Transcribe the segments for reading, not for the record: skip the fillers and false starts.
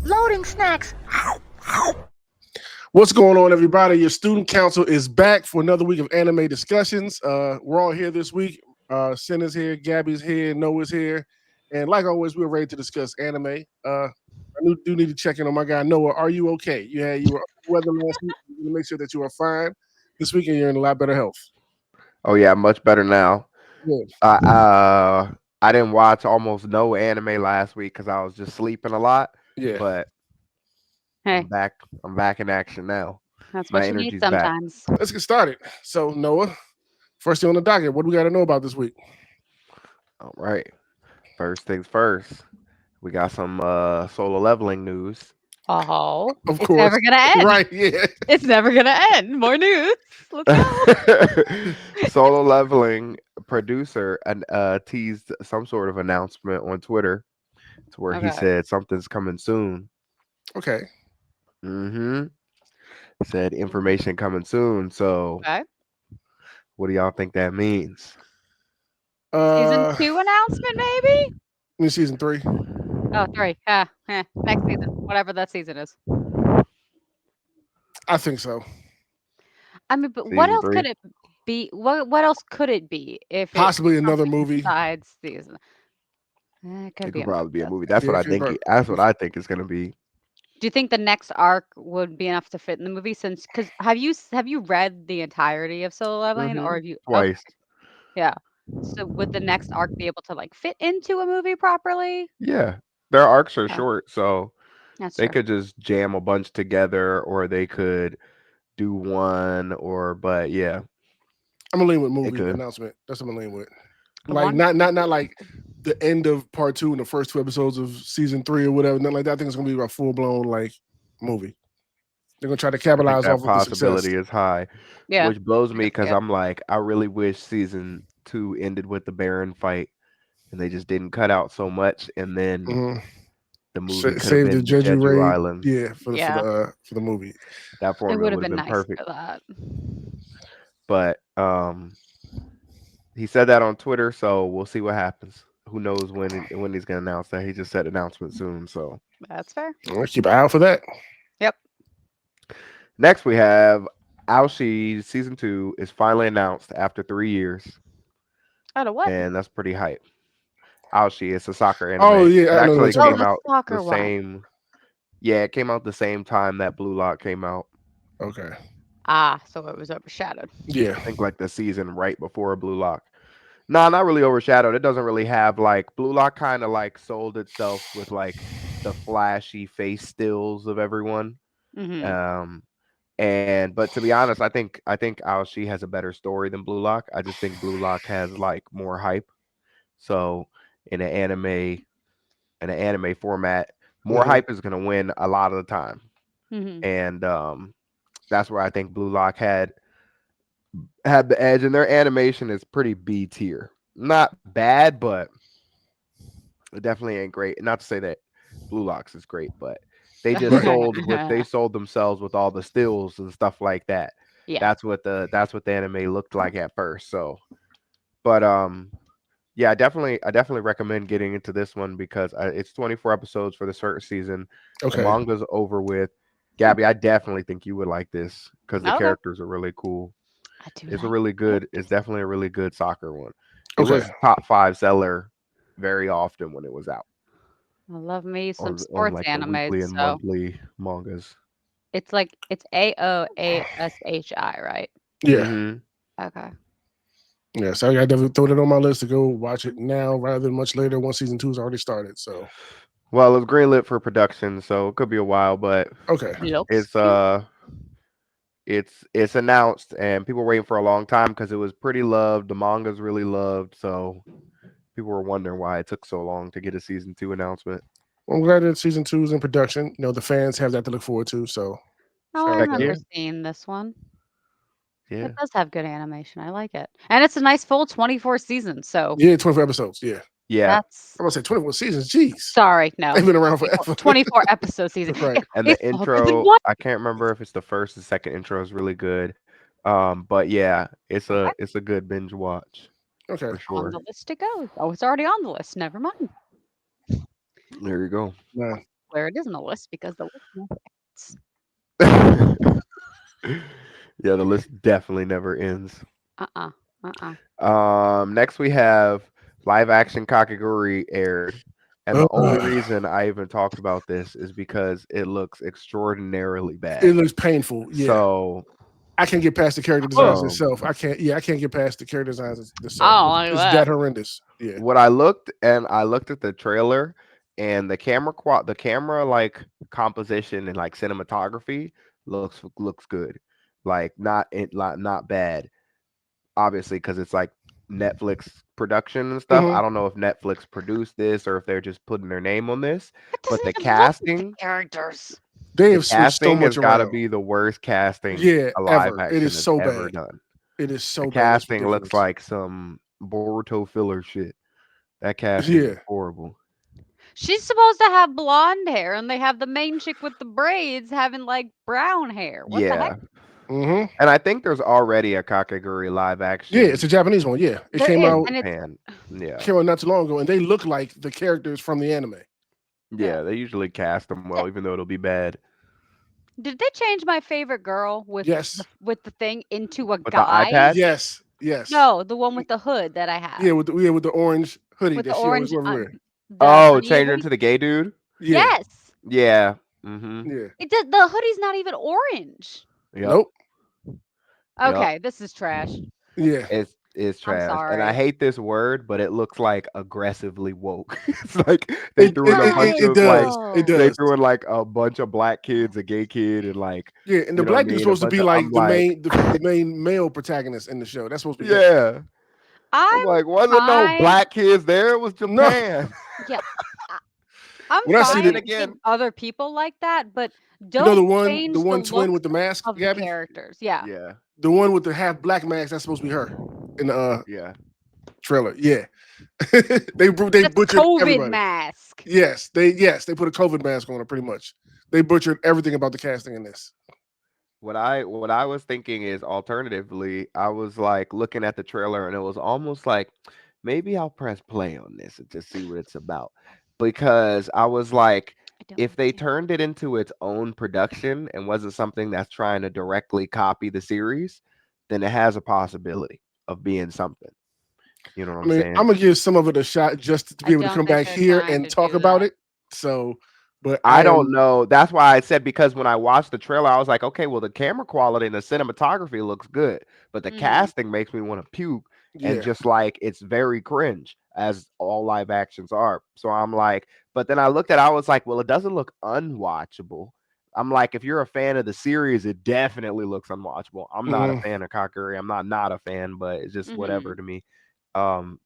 Loading snacks. What's going on, everybody? Your student council is back for another week of anime discussions. We're all here this week. Sin is here, Gabby's here, Noah's here, and like always, we're ready to discuss anime. Do need to check in on my guy Noah. Are you okay? You were under the weather last week. You make sure that you are fine. This weekend, you're in a lot better health. Oh yeah, much better now. Good. I didn't watch almost no anime last week because I was just sleeping a lot. Yeah. But Hey, I'm back. I'm back in action now. that's My what you need energy's back. sometimes. Let's get started. So, Noah, first thing on the docket, what do we got to know about this week? All right. First things first. We got some solo leveling news. Oh, Of it's course. never gonna end. Right, yeah. It's never gonna end. More news. Let's go. Solo leveling producer and teased some sort of announcement on Twitter to where he Okay. said something's coming soon. Okay. Mm-hmm. Said information coming soon. So Okay. what do y'all think that means? Season Uh, 2 announcement, maybe? in season 3. Oh, 3. Next season, whatever that season is. I think so. I mean, but what Season else 3? could it be? What else could it be if it Possibly another something movie. besides season? It could It be could a movie. probably be a That's movie. true. That's what Yeah, I it could think. be. That's what I think it's gonna be. Do you think the next arc would be enough to fit in the movie? Since, because have you read the entirety of Solo Leveling, or Mm-hmm. have you? Okay, Twice. yeah. So would the next arc be able to like fit into a movie properly? Yeah, their arcs are Yeah, short, so that's they true. could just jam a bunch together, or they could do one. Or but yeah, I'm gonna lean with they movie could. announcement. That's what I'm gonna lean with. A Like one. not like the end of part 2 and the first 2 episodes of season 3 or whatever. Nothing like that. I think it's gonna be a full blown like movie. They're gonna try to I think capitalize that off of the success. possibility is high, Yeah, which blows I me could see because it. I'm like, I really wish season 2 ended with the Baron fight, and they just didn't cut out so much, and then hmm the movie could have Save the been the Jeju Jeju raid. Island. Yeah, Yeah, for the movie. That it formula would have would have been been nice perfect. for that. But he said that on Twitter, so we'll see what happens. Who knows when he's gonna announce that? He just said announcement soon. So That's fair. I'll keep an eye out for that. Yep. next we have Aoshi season 2 is finally announced after 3 years, Out of what? and that's pretty hype. Aoshi, it's a soccer Oh anime. yeah, It I know what actually you're talking Oh, came about. the out the soccer one. same. Yeah, it came out the same time that Blue Lock came out. Okay. Ah, so it was overshadowed. Yeah. I think like the season right before Blue Lock. Nah, not really overshadowed. It doesn't really have like Blue Lock kind of like sold itself with like the flashy face stills of everyone. Mm-hmm. Um but to be honest, I think Aoshi has a better story than Blue Lock. I just think Blue Lock has like more hype. So in an anime format, more hmm hype is gonna win a lot of the time. Mm-hmm. And that's where I think Blue Lock had the edge, and their animation is pretty B tier. Not bad, but it definitely ain't great. Not to say that Blue Locks is great, but Right. they sold themselves with all the stills and stuff like that. Yeah. That's what the anime looked like at first. So, but yeah, I definitely recommend getting into this one because it's 24 episodes for the certain season. The Okay. manga's over with. Gabby, I definitely think you would like this because the Okay. characters are really cool. I do It's a like really good. It's characters. definitely a really good soccer one. It Okay. was top 5 seller very often when it was out I love me some on sports like the animes. weekly and So monthly mangas. it's AOASHI, right? Yeah. Hmm. Okay. Yeah. So I definitely throw that on my list to go watch it now rather than much later once season 2's already started. So Well, it's greenlit for production, so it could be a while, but okay. Looks it's cute. it's announced and people were waiting for a long time because it was pretty loved. The manga's really loved, so people were wondering why it took so long to get a season 2 announcement. Well, I'm glad that season 2 is in production. The fans have that to look forward to. So Oh, I shout out Heck to remember them. yeah, seeing this one. It yeah, does have good animation. I like it. And it's a nice full 24 seasons. So Yeah, 24 episodes. Yeah. yeah. that's I'm gonna say 24 seasons. Jeez. sorry, no. They've been around 24, forever. 24 episode season. Right. And the It's longer than intro, one. I can't remember if it's the first or second intro is really good. But yeah, Okay. it's a good binge watch Okay. for On sure. the list to go. Oh, it's already on the list. Never mind. There you go. Nah. where it is on the list because the list never ends. Yeah, the list definitely never ends. Uh-uh. Uh-uh. Next we have live action Kakeguri aired, and the only Ugh. reason I even talked about this is because it looks extraordinarily It bad. looks painful. Yeah, So, I can't get past the character designs Oh, um, itself. I can't. Yeah, I can't get past the character designs itself. I don't like It's that that. horrendous. Yeah. what I looked at the trailer, and the camera like composition and like cinematography looks good, like not bad, obviously, because it's like Netflix production and stuff. Hmm. I don't know if Netflix produced this or if they're just putting their name on this, It but doesn't even look like the characters. They the have switched so casting much has got to around. be the worst casting Yeah, a live ever. It is action has so ever bad. done. It is The so bad. It's casting looks ridiculous. like some Boruto filler shit. That casting is Yeah. horrible. She's supposed to have blonde hair, and they have the main chick with the braids having like brown hair. What the heck? Yeah. Hmm. And I think there's already a Kakeguri live Yeah, it's action a Japanese one. Yeah, it There is, in and it's Japan. Yeah. came out not too long ago, and they look like the characters from the anime. yeah. Yeah, they usually cast them well, Th- even though it'll be bad. Did they change my favorite girl Yes. with the thing into a With the eye guy? patch? Yes. Yes. No, the one with the hood that I Yeah, have. with the orange hoodie With the that she always orange wear. the Oh, hoodie change her hoodie? into the gay dude? Yeah. Yes. Yeah. Mm-hmm. Yeah. It did the hoodie's not even orange. Yep. Nope. Yep. Okay, this is trash. Yeah. It's I'm trash. And I sorry. hate this word, but it looks like aggressively woke. It's like they It threw in a bunch does It of like does. It though. they does. threw in like a bunch of black kids, a gay kid, and like, Yeah, and the you know what I black dude's mean? A supposed to bunch be of I'm like the like, main the main male protagonist in the show. That's supposed to be him. yeah. I'm I'm like, wasn't no fine. black kids there? It was No. Japan. Yeah, I I'm When I see But then fine the with again, other people like that, but you know don't the change the one twin looks with the mask, of the Gabby? characters. Yeah. yeah, The one with the half black mask, that's supposed to be her in the yeah. trailer. Yeah. They That's butchered COVID everybody. mask. Yes, they put a COVID mask on her pretty much. They butchered everything about the casting in this. What I was thinking is alternatively, I was like looking at the trailer and it was almost like maybe I'll press play on this and just see what it's about. Because I was like, I don't if they understand. turned it into its own production and wasn't something that's trying to directly copy the series, then it has a possibility of being something. You know what I I'm mean, saying? I'm gonna give some of it a shot just to I be able to don't come think back they're here trying and to talk do about that. it. So, but I I don't am know. That's why I said, because when I watched the trailer, I was like, okay, well, the camera quality and the cinematography looks good, but the Mhm. casting makes me want to puke. And yeah. just like it's very cringe, as all live actions are. So I'm like, but then I looked at it, I was like, well, it doesn't look unwatchable. I'm like, if you're a fan of the series, it definitely looks unwatchable. I'm not a Hmm. fan of Kakuri. I'm not a fan, but it's just whatever Mhm. to me.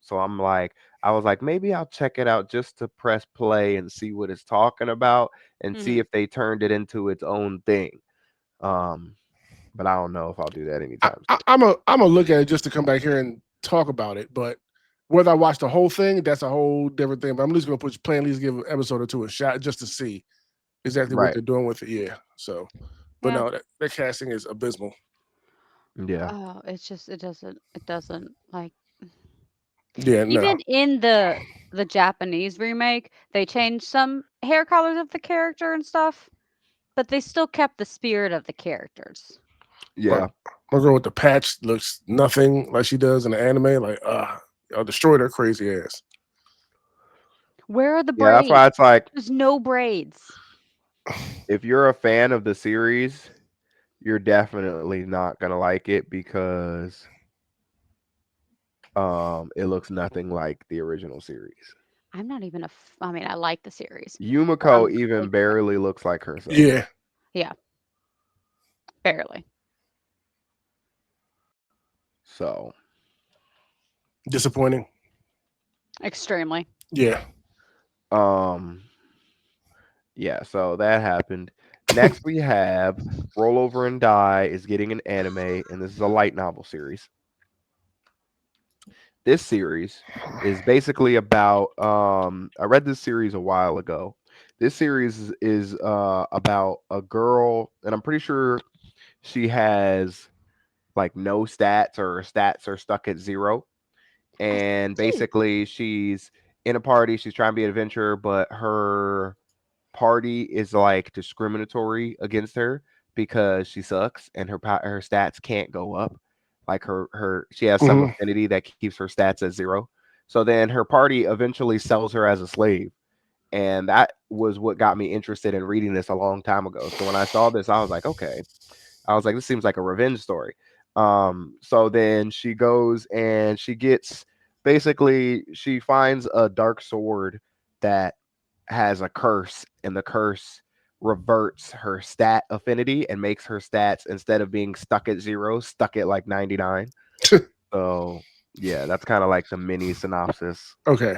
So I'm like, I was like, maybe I'll check it out just to press play and see what it's talking about and see Mhm. if they turned it into its own thing. Um, but I don't know if I'll do that anytime soon. I'm a look at it just to come back here and talk about it. But whether I watch the whole thing, that's a whole different thing. But I'm just gonna put play at least give an episode or two a shot just to see exactly what Right. they're doing with it. Yeah. So, but Yeah. no, that casting is abysmal. Yeah. Oh, it's just it doesn't like Yeah. No. even in the Japanese remake, they changed some hair colors of the character and stuff, but they still kept the spirit of the characters. My, Yeah. my girl with the patch looks nothing like she does in the anime. Like, I destroyed her crazy ass. Where are the Yeah. That's why braids? it's like, There's no braids. if you're a fan of the series, you're definitely not gonna like it because it looks nothing like the original series. I'm not even I mean, I like the series, but I'm Yumiko not a even big fan. barely looks like herself. Yeah. Yeah, barely. So Disappointing. Extremely. Yeah. um yeah, so that happened. Next, we have Roll Over and Die is getting an anime, and this is a light novel series. This series is basically about. I read this series a while ago. This series is about a girl, and I'm pretty sure she has like no stats, or her stats are stuck at zero. I And see. basically, she's in a party. She's trying to be an adventurer, but her party is like discriminatory against her because she sucks and her stats can't go up. Like she has some Hmm. affinity that keeps her stats at 0. So then her party eventually sells her as a slave. And that was what got me interested in reading this a long time ago. So when I saw this, I was like, okay. I was like, this seems like a revenge story. So then she goes and she gets basically she finds a dark sword that has a curse, and the curse reverts her stat affinity and makes her stats instead of being stuck at 0, stuck at like 99. So yeah, that's kind of like the mini synopsis Okay.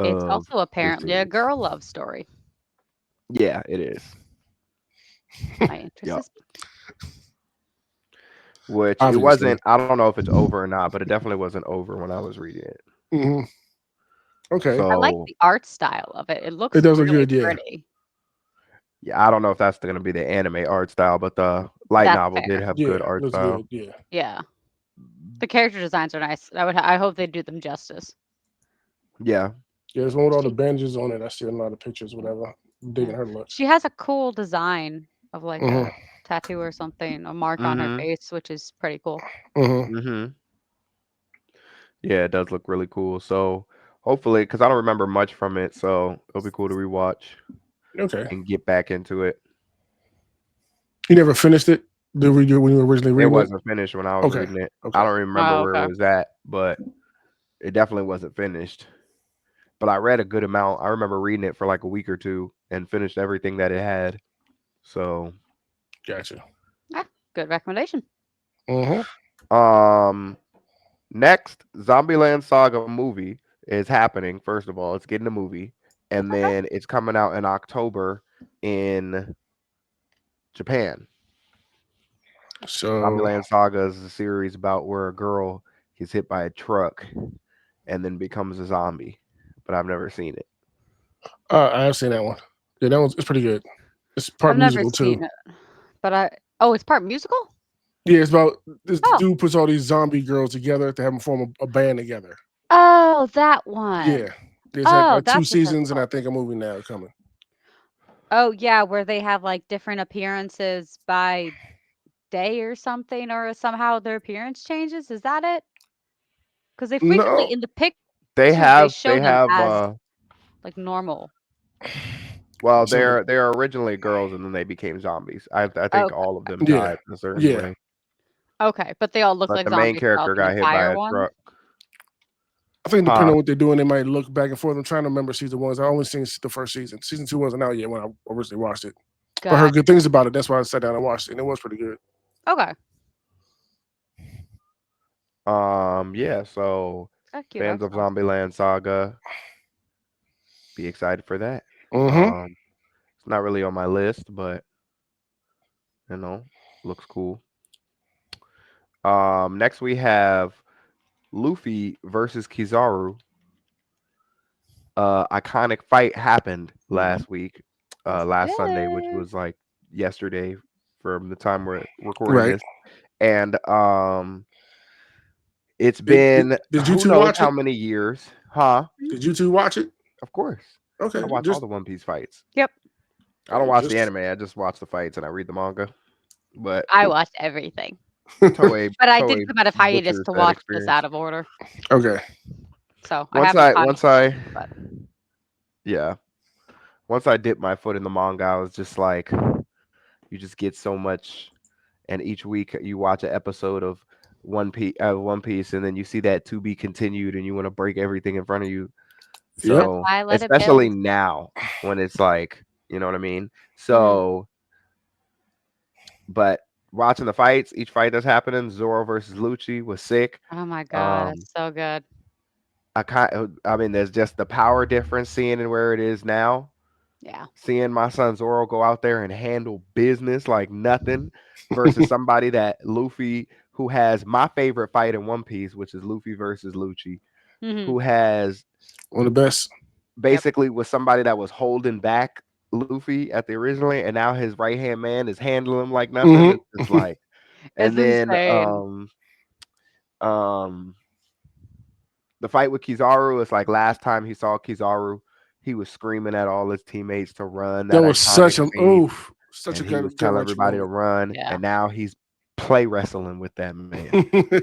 It's of also the apparently a series. girl love story. Yeah, it is. My interest Yep. is piqued. Which it Obviously. wasn't. I don't know if it's over or not, but it definitely wasn't over when I was reading it. Hmm. Okay. I like So the art style of it. It It looks does look really good. Yeah. pretty. yeah, I don't know if that's going to be the anime art style, but the light That's novel did fair. have Yeah. good art Looks style. good. Yeah. Yeah. The character designs are nice. I hope they do them justice. Yeah. Yeah. There's one with all the She bandages on it. I see a lot of pictures. Whatever. I'm digging yeah. her look. She has a cool design of like Hmm. a tattoo or something, a mark on her Mhm. face, which is pretty cool. Hmm. Mhm. Yeah, it does look really cool. So hopefully, because I don't remember much from it, so it'll be cool to rewatch Okay. and get back into it. You never finished it? Did read you when you were originally It reading it? wasn't finished when I was Okay. reading it. I Okay. don't remember Oh, where it okay. was at, but it definitely wasn't finished. But I read a good amount. I remember reading it for like a week or two and finished everything that it had. So, Gotcha. Ah, good recommendation. Hmm. um, next Zombieland Saga movie is happening. First of all, it's getting a movie, and Okay. then it's coming out in October in Japan. So Zombieland Saga is a series about where a girl gets hit by a truck and then becomes a zombie. But I've never seen it. I have seen that one. Yeah, that one's it's pretty good. It's part I've never musical too. seen it, but I oh, it's part musical? Yeah, it's about this Oh. dude puts all these zombie girls together to have them form a band together. Oh, that Yeah. one. It's had Oh, like two that's what that's seasons and I called. think a movie now coming. Oh, yeah, where they have, like, different appearances by day or something, or somehow their appearance changes, is that it? Because they frequently No. in the pictures, they They show have them they as, have like, normal. well So they're originally girls and then they became zombies. I think Okay, all of them yeah. died in a certain Yeah. way. okay, but they all look But like the main zombies throughout character the got hit by entire a one? truck. I think depending Huh. on what they're doing, they might look back and forth. I'm trying to remember season ones. I only seen the first season. Season two wasn't out yet when I originally watched it. But I heard good Gotcha. things about it. That's why I sat down and watched it. And it was pretty good. Okay. Yeah, so Cute fans art of style. Zombieland Saga, be excited for that. Mm-hmm. Um it's not really on my list, but you know, looks cool. Next we have Luffy versus Kizaru. Iconic fight happened last week, Yes, it last Sunday, which did. was like yesterday from the time we're recording Right. this. And it's Did, did, been did you who two knows watch how it? many years, huh? Did you two watch it? Of course. I Okay. watch all Just the One Piece fights. Yep. I don't watch the just anime, I just watch the fights and I read the manga. But I watched everything, Toei but I did Toei come out of hiatus butchers to that watch this experience. out of order, okay. so I Once haven't I caught once up yet, I but yeah, once I dipped my foot in the manga, I was just like, you just get so much, and each week you watch an episode of One Piece, and then you see that to be continued, and you want to break everything in front of you. Yep. that's So, why I let it especially build. now when it's like, you know what I mean. Mhm. So, but watching the fights, each fight that's happening, Zoro versus Lucci was sick. Oh my god, Um, that's so good. I mean, there's just the power difference seeing it where it is now. Yeah. Seeing my son Zoro go out there and handle business like nothing versus somebody that Luffy, who has my favorite fight in One Piece, which is Luffy versus Lucci, Mhm. who has One of the best. Yep. basically was somebody that was holding back Luffy at the originally, and now his right hand man is handling him like nothing. It's just Mm-hmm. like, It's and then insane. um the fight with Kizaru is like last time he saw Kizaru, he was screaming at all his teammates to run That that was iconic such a scene, such a and he was gut telling wrenching everybody to moment. run, Yeah. and now he's play wrestling with that man.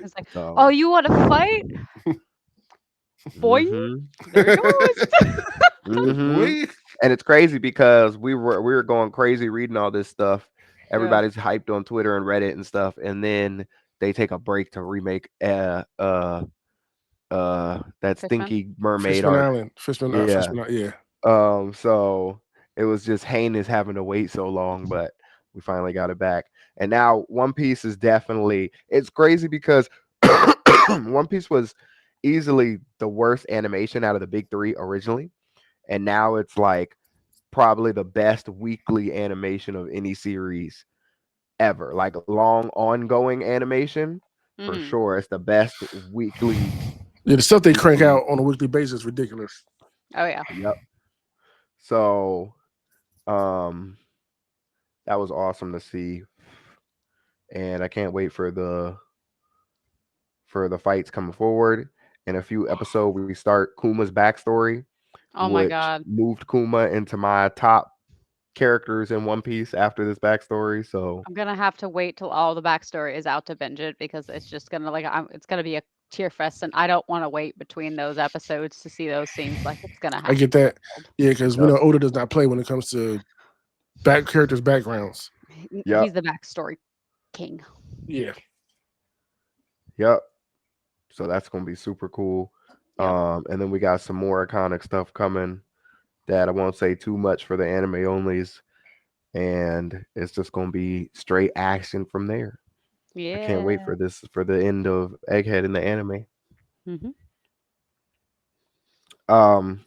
It's like, "Oh, So, you wanna fight? Boing. hmm There he goes." hmm Boy, and it's crazy because we were going crazy reading all this stuff. Yeah. Everybody's hyped on Twitter and Reddit and stuff, and then they take a break to remake that Fishman? stinky mermaid Fishman arc. Island, Yeah. Fishman Island, yeah. So it was just heinous having to wait so long, but we finally got it back. And now One Piece is definitely, it's crazy because One Piece was easily the worst animation out of the big three originally. And now it's like probably the best weekly animation of any series ever. Like long ongoing animation, for Mhm. sure. It's the best weekly Yeah, the stuff they crank weekly. out on a weekly basis is ridiculous. Oh, yeah. Yep. So um that was awesome to see. And I can't wait for the fights coming forward. In a few episodes, we start Kuma's backstory, Oh my which god. moved Kuma into my top characters in One Piece after this backstory. So I'm gonna have to wait till all the backstory is out to binge it because it's just gonna it's gonna be a tear fest, and I don't want to wait between those episodes to see those scenes. Like it's gonna I have get to be that. gold. Yeah, because we yep, know Oda does not play when it comes to back characters' backgrounds. yep, He's the backstory king. Yeah. yep. So that's gonna be super cool. Yep. And then we got some more iconic stuff coming that I won't say too much for the anime onlys, and it's just gonna be straight action from there. I can't wait Yeah. for this for the end of Egghead in the anime. Hmm. Um,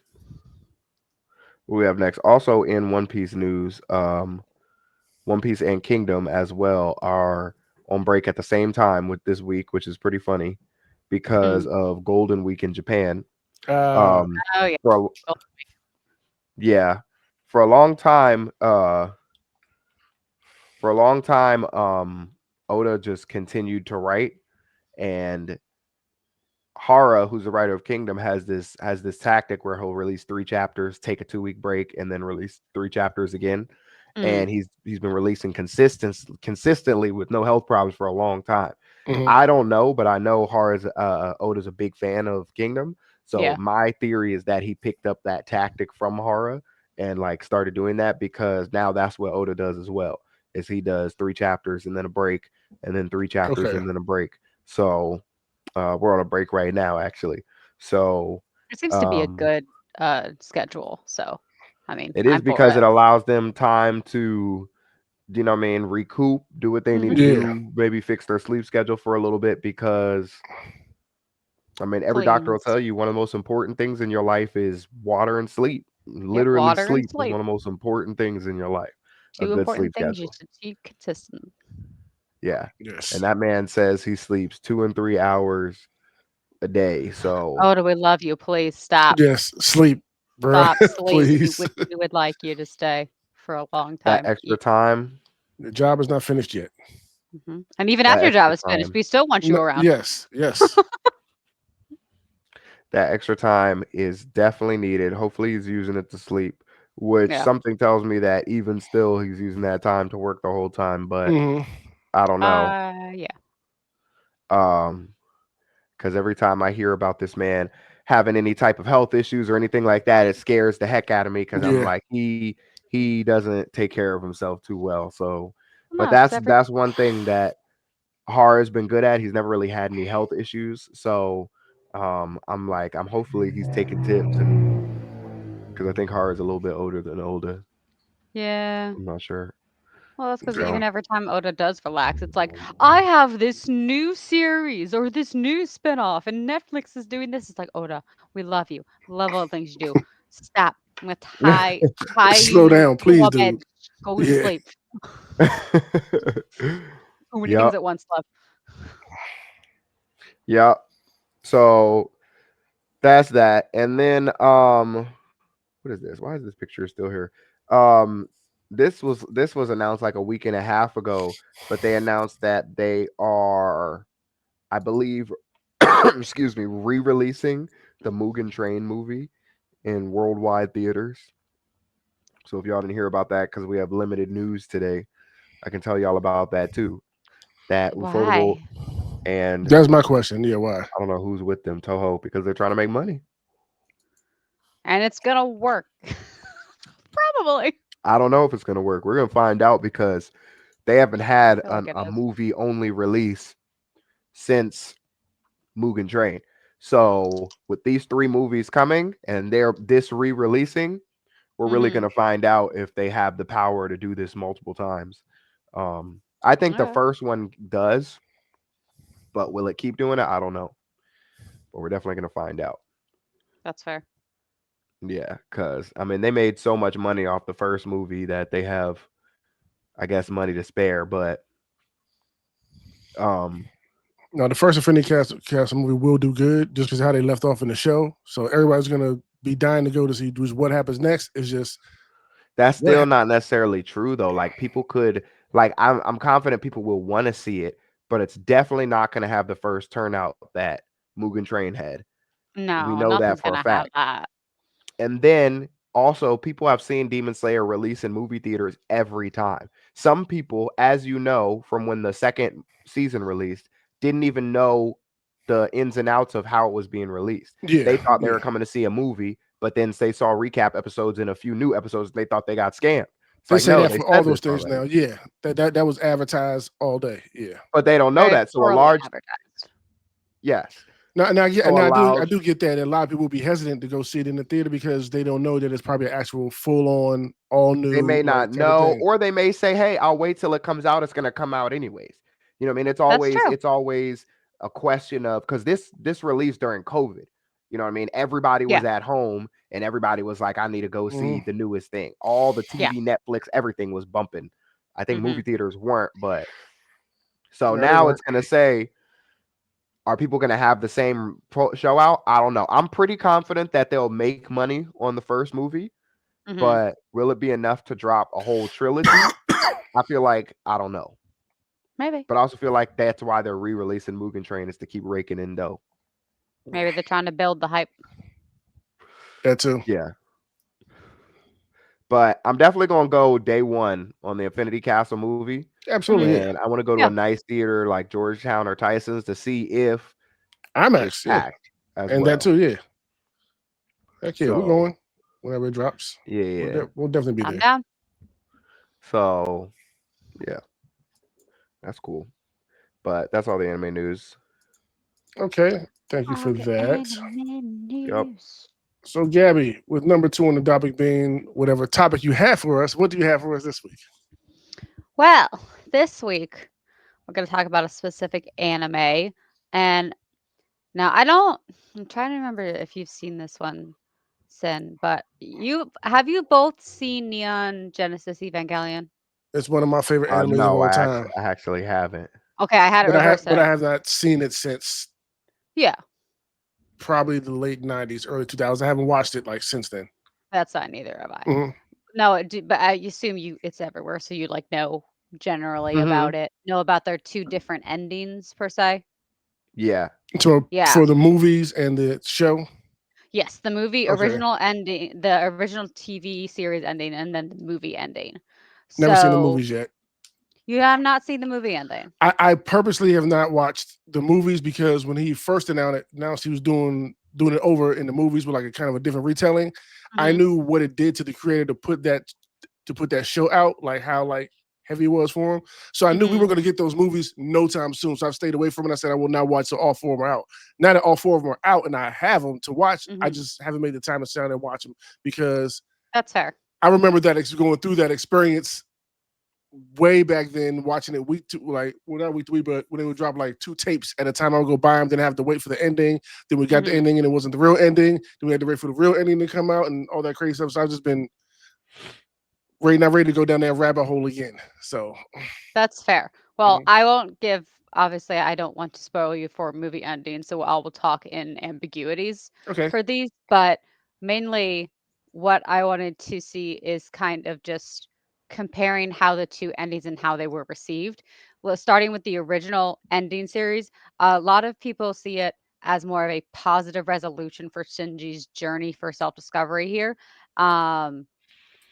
what we have next, also in One Piece news, One Piece and Kingdom as well are on break at the same time with this week, which is pretty funny because Hmm. of Golden Week in Japan. Uh, Um, Oh yeah. for a, Well, yeah, for a long time, Oda just continued to write, and Hara, who's the writer of Kingdom, has this tactic where he'll release 3 chapters, take a 2 week break, and then release 3 chapters again. mm, And he's been releasing consistently with no health problems for a long time. mhm. I don't know, but I know Oda's a big fan of Kingdom. So yeah. my theory is that he picked up that tactic from Hara and like started doing that because now that's what Oda does as well. Is he does 3 chapters and then a break, and then 3 chapters Okay. and then a break. So we're on a break right now, actually. So It seems to be a um, good schedule. So, I mean, it is I'm for because it. it allows them time to, you know what I mean, recoup, do what they need to Hmm. Yeah. do, maybe fix their sleep schedule for a little bit. Because, I mean, every doctor will Please. tell you one of the most important things in your life is water and sleep. Yep. Literally, Water and sleep is sleep. one of the most important things in your life. A Two good important sleep things you schedule. should keep consistent. Yeah. And Yes. that man says he sleeps 2 and 3 hours a day. So Oh, do we love you? Please stop. Yes. Sleep, bro. Stop. Sleep. We Please. would we would like you to stay for a long that time. extra time, The job is not finished yet. And even that after your job extra is finished, time we still want you around. Yes. Yes. that extra time is definitely needed. Hopefully, he's using it to sleep, which Yeah. something tells me that even still, he's using that time to work the whole time. But Hmm. I don't know. Yeah. Um, because every time I hear about this man having any type of health issues or anything like that, it scares the heck out of me because I'm Yeah. like, he doesn't take care of himself too well. So, but No, because that's every that's one thing that Har has been good at. He's never really had any health issues. So I'm like, I'm hopefully he's taking tips, and because I think Har is a little bit older than Oda. yeah. I'm not sure. Well, that's because Okay. even every time Oda does relax, it's like, I have this new series or this new spinoff, and Netflix is doing this. It's like, Oda, we love you. Love all the things you do. Stop. I'm gonna tie Slow you down, to please, a dude. bench. Go to Yeah. sleep. Too many things Yep. at once, love. Yep. So that's that. And then what is this? Why is this picture still here? Um this was announced like a week and a half ago, but they announced that they are, I believe, excuse me, re-releasing the Mugen Train movie in worldwide theaters. So if y'all didn't hear about that, because we have limited news today, I can tell y'all about that too. That Ufotable Why? and That's my question. Yeah, why? I don't know who's with them, Toho, because they're trying to make money. And it's gonna work. Probably. I don't know if it's gonna work. We're gonna find out because they haven't had I feel like it a is. movie only release since Mugen Train. So with these three movies coming and they're this re-releasing, we're really Mhm. gonna find out if they have the power to do this multiple times. I think the Okay. first one does, but will it keep doing it? I don't know. But we're definitely gonna find out. That's fair. Yeah, because I mean they made so much money off the first movie that they have, I guess, money to spare. But um, No, the first Infinity Castle movie will do good just because how they left off in the show. So everybody's gonna be dying to go to see just what happens next. It's just that's what still not necessarily true though. Like people could, like I'm confident people will want to see it, but it's definitely not going to have the first turnout that Mugen Train had. We No, know that nothing's for a gonna have fact. that. And then also, people have seen Demon Slayer release in movie theaters every time. Some people, as you know, from when the second season released, didn't even know the ins and outs of how it was being released. yeah, They thought they yeah. were coming to see a movie, but then they saw recap episodes and a few new episodes. They thought they got scammed. It's They like, say no, that they for all said those this things already, now. Yeah, that was advertised all day. Yeah. but they don't know Very that. So a poorly large, advertised. yes. Now, yeah, So a now I loud do get that. A lot of people will be hesitant to go see it in the theater because they don't know that it's probably an actual full on, all they new may like not type of know, thing. or they may say, "Hey, I'll wait till it comes out. It's going to come out anyways." You know what I mean? That's true. It's always a question of because this released during COVID. You know what I mean? Everybody Yeah. was at home and everybody was like, "I need to go see Hmm. the newest thing." All the Yeah. TV, Netflix, everything was bumping. I think movie Mhm. theaters weren't, but so No, they now weren't. it's going to say, are people going to have the same show out? I don't know. I'm pretty confident that they'll make money on the first movie, Mhm. but will it be enough to drop a whole trilogy? I feel like I don't know, Maybe. but I also feel like that's why they're re-releasing Mugen Train is to keep raking in dough. Maybe they're trying to build the hype. That too. Yeah, but I'm definitely gonna go day one on the Infinity Castle movie, Absolutely, Mhm. yeah. and I want to go to a Yeah. nice theater like Georgetown or Tyson's to see if it's IMAX, yeah, packed as and that well. too, yeah. Heck yeah, we're So going whenever it drops. yeah, We'll definitely be I'm there. down. so yeah, that's cool. But that's all the anime news. Okay, thank you for All the that. anime Yep. news. So, Gabby, with number two on the topic being whatever topic you have for us, what do you have for us this week? Well, this week we're going to talk about a specific anime. And now I'm trying to remember if you've seen this one, Sin, but have you both seen Neon Genesis Evangelion? It's one of my favorite animes of No, all time, I actually haven't. Okay, I had it reversed but I then. have not seen it since Yeah, probably the late '90s, early 2000s. I haven't watched it like since then. that's not neither have I. Hmm. No, but I assume it's everywhere, so you like know generally Hmm. about it. Know about their two different endings per se. Yeah. So Yeah. for the movies and the show, Yes, the movie okay, original ending, the original TV series ending, and then the movie ending. never seen the So movies yet. you have not seen the movie ending. I purposely have not watched the movies because when he first announced he was doing it over in the movies with like a kind of a different retelling, I Hmm. knew what it did to the creator to put that show out, like how like heavy it was for him. So I knew we Hmm. were going to get those movies no time soon. So I've stayed away from it. I said I will not watch till all four of them are out. Now that all four of them are out and I have them to watch, I Hmm. just haven't made the time to sit down and watch them because That's fair. I remember that going through that experience way back then, watching it week two, like well not week 3, but when they would drop like two tapes at a time, I would go buy them. Then I have to wait for the ending. Then we got the Hmm. ending, and it wasn't the real ending. Then we had to wait for the real ending to come out, and all that crazy stuff. So I've just been ready to go down that rabbit hole again. So That's fair. Well, mhm. I won't give. Obviously, I don't want to spoil you for movie ending, so I will talk in ambiguities Okay, for these. But mainly, what I wanted to see is kind of just comparing how the two endings and how they were received. Well, starting with the original ending series, a lot of people see it. as more of a positive resolution for Shinji's journey for self-discovery here. Um,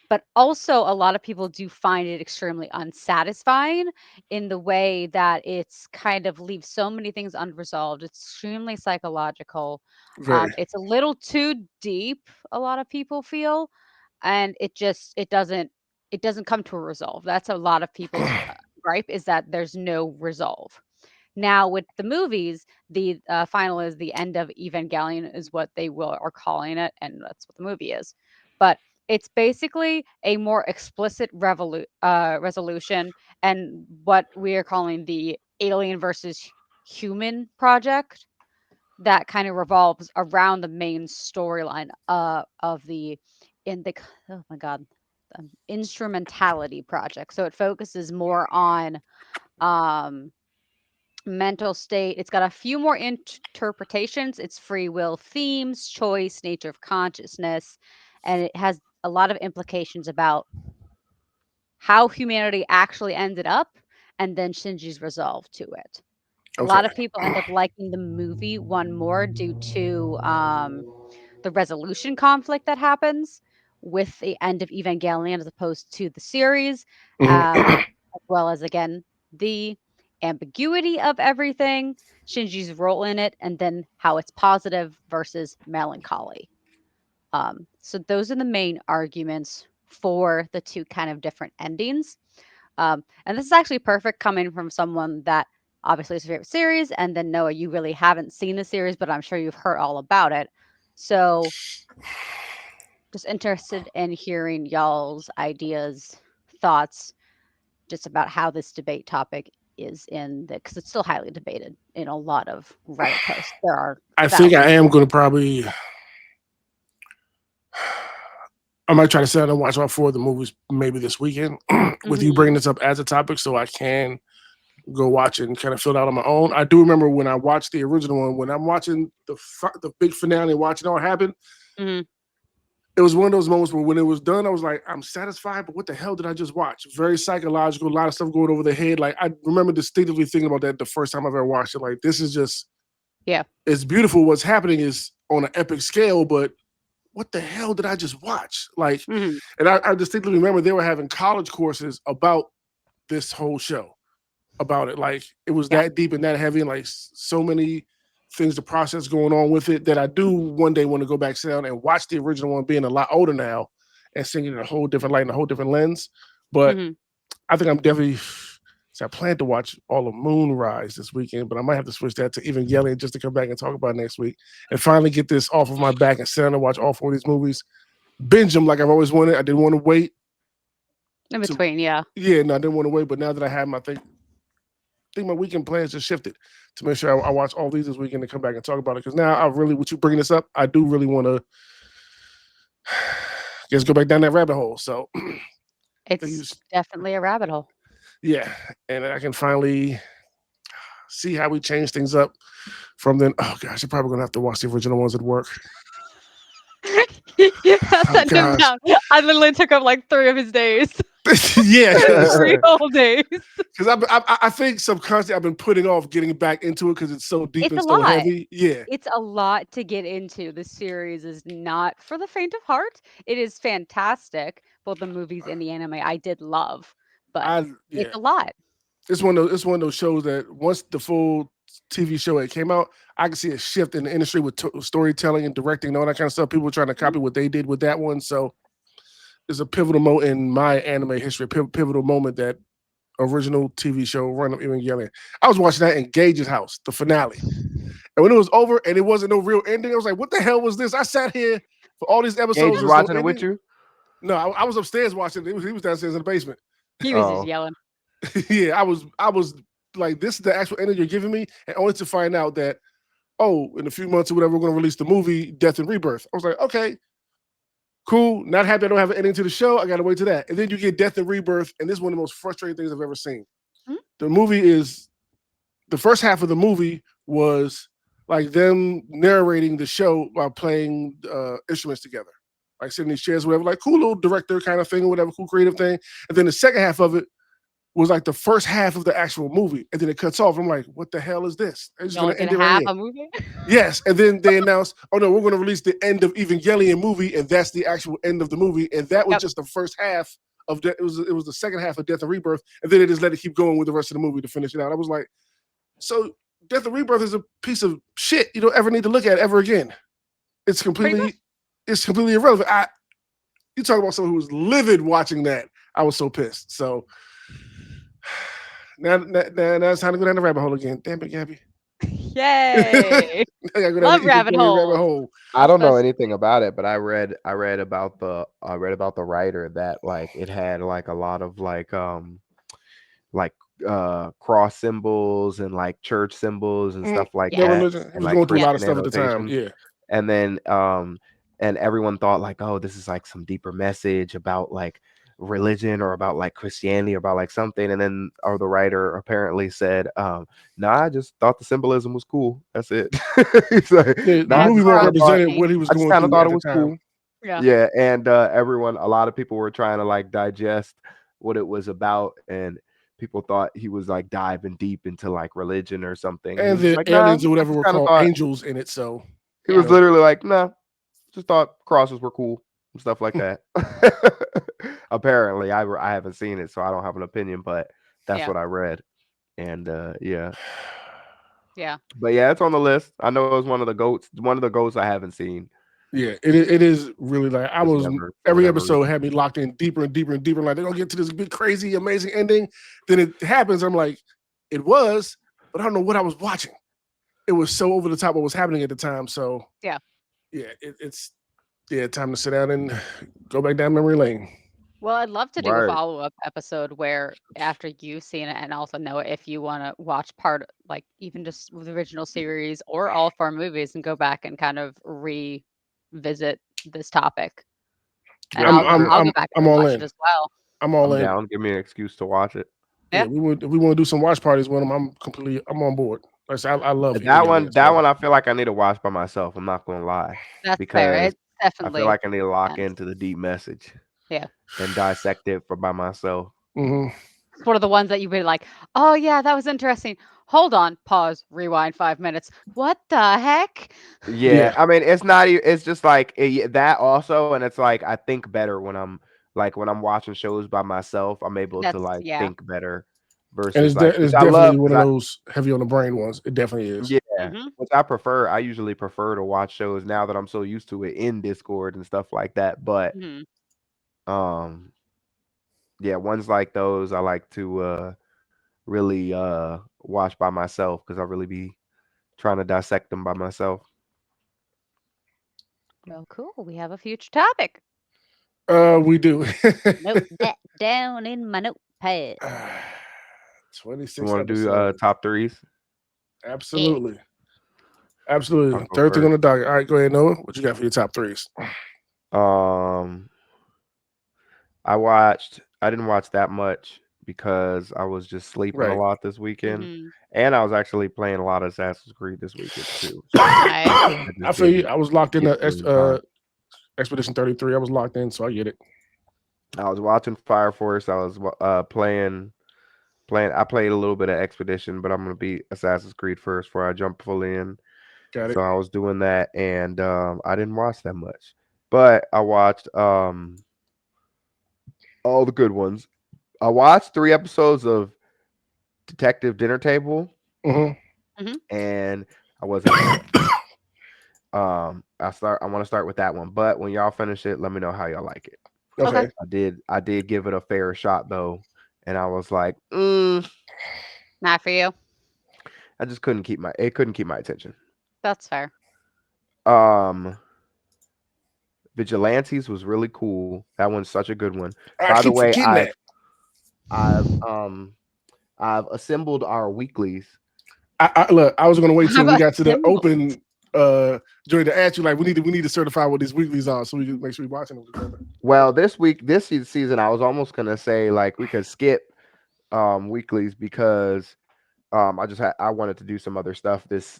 but also a lot of people do find it extremely unsatisfying in the way that it's kind of leaves so many things unresolved. It's extremely psychological. Very. It's a little too deep, a lot of people feel, and it doesn't come to a resolve. That's a lot of people's gripe, is that there's no resolve. Now with the movies, the final is the end of Evangelion is what they will are calling it, and that's what the movie is. But it's basically a more explicit resolution, and what we are calling the alien versus human project, that kind of revolves around the main storyline of the in the oh my god, instrumentality project. So it focuses more on um mental state. It's got a few more interpretations. It's free will themes, choice, nature of consciousness, and it has a lot of implications about how humanity actually ended up, and then Shinji's resolve to it. A Okay. lot of people end up liking the movie one more due to the resolution conflict that happens with the end of Evangelion as opposed to the series, Mhm. as well as, again, the ambiguity of everything, Shinji's role in it, and then how it's positive versus melancholy. So those are the main arguments for the two kind of different endings. And this is actually perfect coming from someone that obviously is your favorite series, and then Noah, you really haven't seen the series, but I'm sure you've heard all about it. So just interested in hearing y'all's ideas, thoughts, just about how this debate topic is in the because it's still highly debated in a lot of Reddit posts. There are I think I thousands. am going to probably. I might try to sit down and watch all four of the movies maybe this weekend. With you Mhm. bringing this up as a topic, so I can go watch it and kind of fill it out on my own. I do remember when I watched the original one. When I'm watching the big finale, watching all happen, Mhm. it was one of those moments where when it was done, I was like, I'm satisfied, but what the hell did I just watch? Very psychological, a lot of stuff going over the head. Like I remember distinctively thinking about that the first time I've ever watched it. Like this is just Yeah. it's beautiful. What's happening is on an epic scale, but what the hell did I just watch? Like, Mhm. and I distinctly remember they were having college courses about this whole show, about it. Like it was Yeah. that deep and that heavy, and like so many things to process going on with it that I do one day want to go back, sit down, and watch the original one, being a lot older now, and seeing it in a whole different light and a whole different lens. But Mhm. I think I'm definitely. So I plan to watch all of Moonrise this weekend, but I might have to switch that to Evangelion just to come back and talk about it next week and finally get this off of my back and sit down and watch all four of these movies, binge them like I've always wanted. I didn't want to wait In to, between, yeah. yeah, no, I didn't want to wait. But now that I have my think my weekend plans just shifted to make sure I watch all these this weekend and come back and talk about it. Because now I really, with you bringing this up, I do really want to just go back down that rabbit hole. So, It's definitely a rabbit hole. yeah, and I can finally see how we change things up from then. Oh gosh, you're probably gonna have to watch the original ones at work. I Oh sent him gosh, down. I literally took up like 3 of his days. yeah, 3 whole days. because I think subconsciously I've been putting off getting back into it because it's so deep It's and a so lot. heavy. Yeah, It's a lot to get into. The series is not for the faint of heart. It is fantastic, both the movies and the anime I did love, but yeah. it's a lot. It's one of those shows that once the full TV show it came out, I can see a shift in the industry with storytelling and directing and all that kind of stuff. People were trying to Mhm. copy what they did with that one. So it's a pivotal moment in my anime history, pivotal moment, that original TV show Run of Evangelion. I was watching that in Gage's house, the finale. And when it was over and it wasn't no real ending, I was like, what the hell was this? I sat here for all these Gage episodes, is there's no watching it with ending. you. No, I was upstairs watching it. He was downstairs in the basement. He was just Oh, yelling. Yeah, I was like, this is the actual ending you're giving me, and only to find out that, oh, in a few months or whatever, we're going to release the movie Death and Rebirth. I was like, okay, cool. Not happy I don't have an ending to the show. I got to wait to that. And then you get Death and Rebirth, and this is one of the most frustrating things I've ever seen. Mhm. The movie is the first half of the movie was like them narrating the show while playing instruments together, like sitting in these chairs, whatever, like cool little director kind of thing or whatever, cool creative thing. And then the second half of it was like the first half of the actual movie, and then it cuts off. I'm like, what the hell is this? They're just You gonna only end get it right half here. a movie? Yes, and then they announced, oh no, we're going to release the end of Evangelion movie, and that's the actual end of the movie, and that was Yep. just the first half of it was the second half of Death and Rebirth, and then they just let it keep going with the rest of the movie to finish it out. I was like, so Death and Rebirth is a piece of shit you don't ever need to look at ever again. It's Pretty much. completely irrelevant. You talk about someone who was livid watching that. I was so pissed. So now it's time to go down the rabbit hole again. Damn it, Gabby. Yay. I gotta go down the Love rabbit Evangelion rabbit holes. hole. I don't know Especially anything about it, but I read about the writer that like it had like a lot of like cross symbols and like church symbols and stuff like Their yes. that, religion. He and was like going through a Yes. lot of Christian stuff at the time. annotations. Yeah. And then and everyone thought like, oh, this is like some deeper message about like religion or about like Christianity or about like something. And then or the writer apparently said, nah, I just thought the symbolism was cool. That's it. He's like, The nah, That's movie more represented crunchy. what he was I just going kind of through thought at it the was time. cool. Yeah. Yeah, and a lot of people were trying to like digest what it was about, and people thought he was like diving deep into like religion or something. And he And was just the like, nah, aliens or I whatever just were kind of called thought angels in it. So, he you Yeah. was know, literally like, nah, just thought crosses were cool and stuff like that. Apparently, I haven't seen it, so I don't have an opinion, but that's Yeah. what I read, and yeah. Yeah. But yeah, it's on the list. I know it was one of the goats I haven't seen. yeah, it is really like I Just was never for every whatever episode reason. had me locked in deeper and deeper and deeper. Like they're gonna get to this big, crazy, amazing ending. Then it happens. I'm like, it was, but I don't know what I was watching. It was so over the top what was happening at the time. So Yeah. yeah, it's time to sit down and go back down memory lane. Well, I'd love to do a Right. follow-up episode where after you've seen it and also know it, if you want to watch part like even just the original series or all 4 movies and go back and kind of revisit this topic. And I'm Yeah, I'll I'm sure. I'll go I'm back and I'm all rewatch it in. as well. I'm all I'm in. down. Give me an excuse to watch it. Yeah. Yeah, we want to do some watch parties with them. I'm on board. Like I said, I love That Evangelion. one, that So one, I feel like I need to watch by myself. I'm not gonna lie, That's fair. because It I feel definitely like I need to lock depends. into the deep message Yeah. and dissect it for by myself. mhm. It's one of the ones that you'd be like, "Oh yeah, that was interesting. Hold on, pause, rewind 5 minutes. What the heck?" Yeah, Yeah, I mean, it's not. It's just like that also, and it's like I think better when I'm watching shows by myself. I'm able to That's like yeah. think better and versus like which it's I definitely love one because of I those heavy on the brain ones. It definitely is. yeah, Mhm. which I prefer. I usually prefer to watch shows now that I'm so used to it in Discord and stuff like that. But Mhm. um, yeah, ones like those I like to really watch by myself because I really be trying to dissect them by myself. Well, cool. We have a future topic. We do. Note that down in my notepad. 'You 26 want to do episodes. top threes? Yeah. Absolutely. I'll Absolutely. go Third thing on first. the docket. All right, go ahead, Noah. What you got for your top threes? Um, I didn't watch that much because I was just sleeping a Right. lot this weekend, Mhm. and I was actually playing a lot of Assassin's Creed this weekend too. So Nice. I I just feel you. didn't I was locked in get the to it in time. Expedition 33. I was locked in, so I get it. I was watching Fire Force. I was playing. I played a little bit of Expedition, but I'm gonna beat Assassin's Creed first before I jump fully in. Got it. So I was doing that, and I didn't watch that much, but I watched all the good ones. I watched 3 episodes of Detective Dinner Table, Hmm. Mhm. and I wasn't impressed. I want to start with that one, but when y'all finish it, let me know how y'all like it. Okay. Okay. I did give it a fair shot though, and I was like, Not for you. I just couldn't keep my attention. That's fair. Um, Vigilantes was really cool. That one's such a good one. I By the keep way, forgetting that. I've um I've assembled our weeklies. Look, I was gonna wait till I'm we a got to the symbol. open joint to ask you like we need to certify what these weeklies are so we can make sure we're watching them together. Well, this season, I was almost gonna say like we could skip weeklies because I wanted to do some other stuff this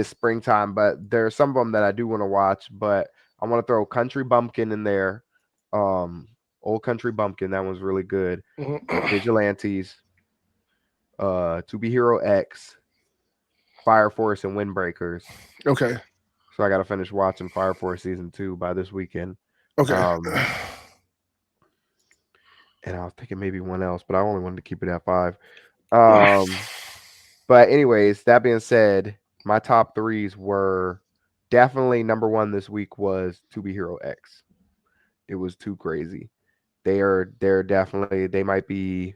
springtime, but there's some of them that I do want to watch, but I want to throw Country Bumpkin in there. Um Old Country Bumpkin, that one's really good. Mhm. Vigilantes, To Be Hero X, Fire Force, and Windbreakers. Okay. So I got to finish watching Fire Force season 2 by this weekend. Okay. Um, and I was thinking maybe one else, but I only wanted to keep it at 5. Um, but anyways, that being said, my top threes were definitely number one this week was To Be Hero X. It was too crazy. They're definitely they might be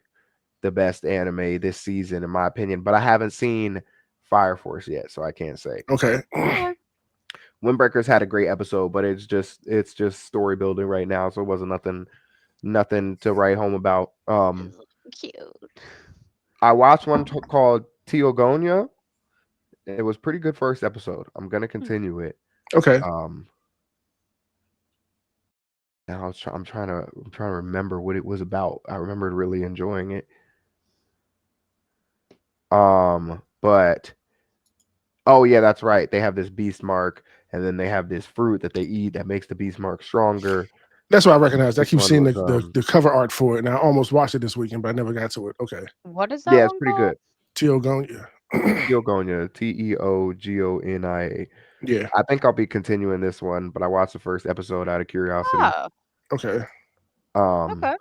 the best anime this season in my opinion, but I haven't seen Fire Force yet, so I can't say. Okay. Okay. Windbreakers had a great episode, but it's just story building right now, so it wasn't nothing to write home about. Cute. I watched one called Teogonia. It was pretty good first episode. I'm gonna Hmm. continue it. Okay. Um, and I'm trying to remember what it was about. I remember really enjoying it. But oh yeah, that's right. They have this beast mark, and then they have this fruit that they eat that makes the beast mark stronger. That's what I recognize. I This keep one seeing was the cover art for it, and I almost watched it this weekend, but I never got to it. Okay. What is that yeah, it's one pretty called? good. Teogonia. Teogonia, Teogonia. Yeah. I think I'll be continuing this one, but I watched the first episode out of curiosity. Oh, Okay. Um, okay.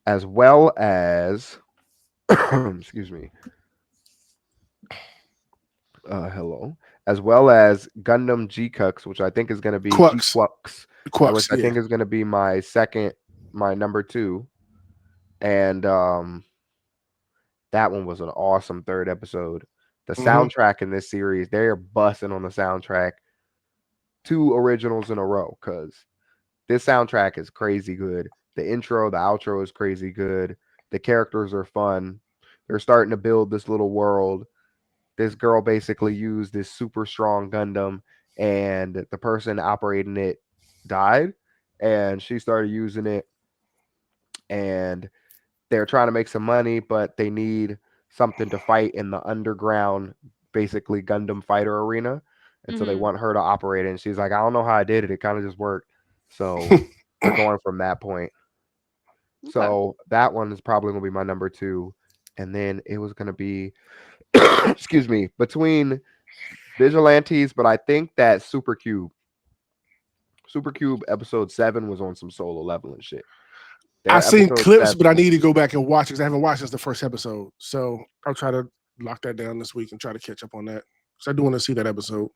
as well as excuse me, hello, as well as Gundam G Cux, which I think is going to be G Quux. Quux, which Quux. I Yeah. think is going to be my number two, and that one was an awesome third episode. The Hmm. soundtrack in this series, they're busting on the soundtrack, two originals in a row, because this soundtrack is crazy good. The intro, the outro is crazy good. The characters are fun. They're starting to build this little world. This girl basically used this super strong Gundam, and the person operating it died, and she started using it, and they're trying to make some money, but they need something to fight in the underground, basically Gundam fighter arena. And so they Mhm. want her to operate it. And she's like, I don't know how I did it. It kind of just worked. So they're going from that point. Okay. So that one is probably going to be my number two. And then it was going to be, excuse me, between Vigilantes, but I think that Super Cube episode 7 was on some solo level and shit. I've Their seen episode clips, 7 but I was need to go back and watch it because I haven't watched since the first episode. So I'll try to lock that down this week and try to catch up on that. Because I do want to see that episode.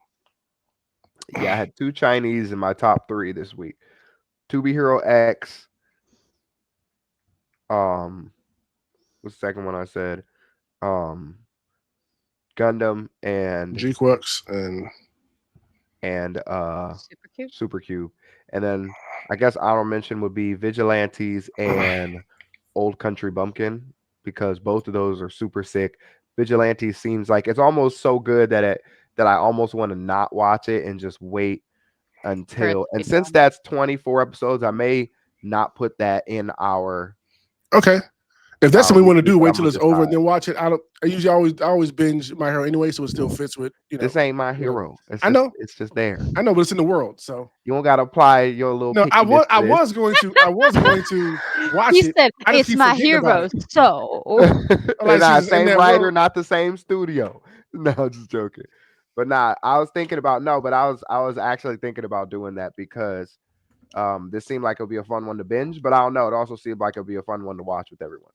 yeah, I had two Chinese in my top three this week. To Be Hero X. Um, what's the second one I said? Um, Gundam G Quux and and Super cute. Super Cube, and then I guess honorable mention would be Vigilantes and Old Country Bumpkin because both of those are super sick. Vigilantes seems like it's almost so good that I almost want to not watch it and just wait For it until. to And be since done. that's 24 episodes, I may not put that in okay. If that's our something we want to weekly, do, but wait I'm till gonna it's over and decide. then watch it. I usually always binge My Hero anyway, so it still fits with This ain't my what hero. It's I just know. it's just there. I know, but it's in the world. So You don't gotta apply your little no, pickiness I to this. was going to watch He it. said, I just "It's keep my forgetting about hero." it. So, Like Nah, she's in same that writer, world. not the same studio. No, I'm just joking. But nah, I was thinking about no, but I was actually thinking about doing that because this seemed like it'll be a fun one to binge, but I don't know. It also seemed like it'll be a fun one to watch with everyone.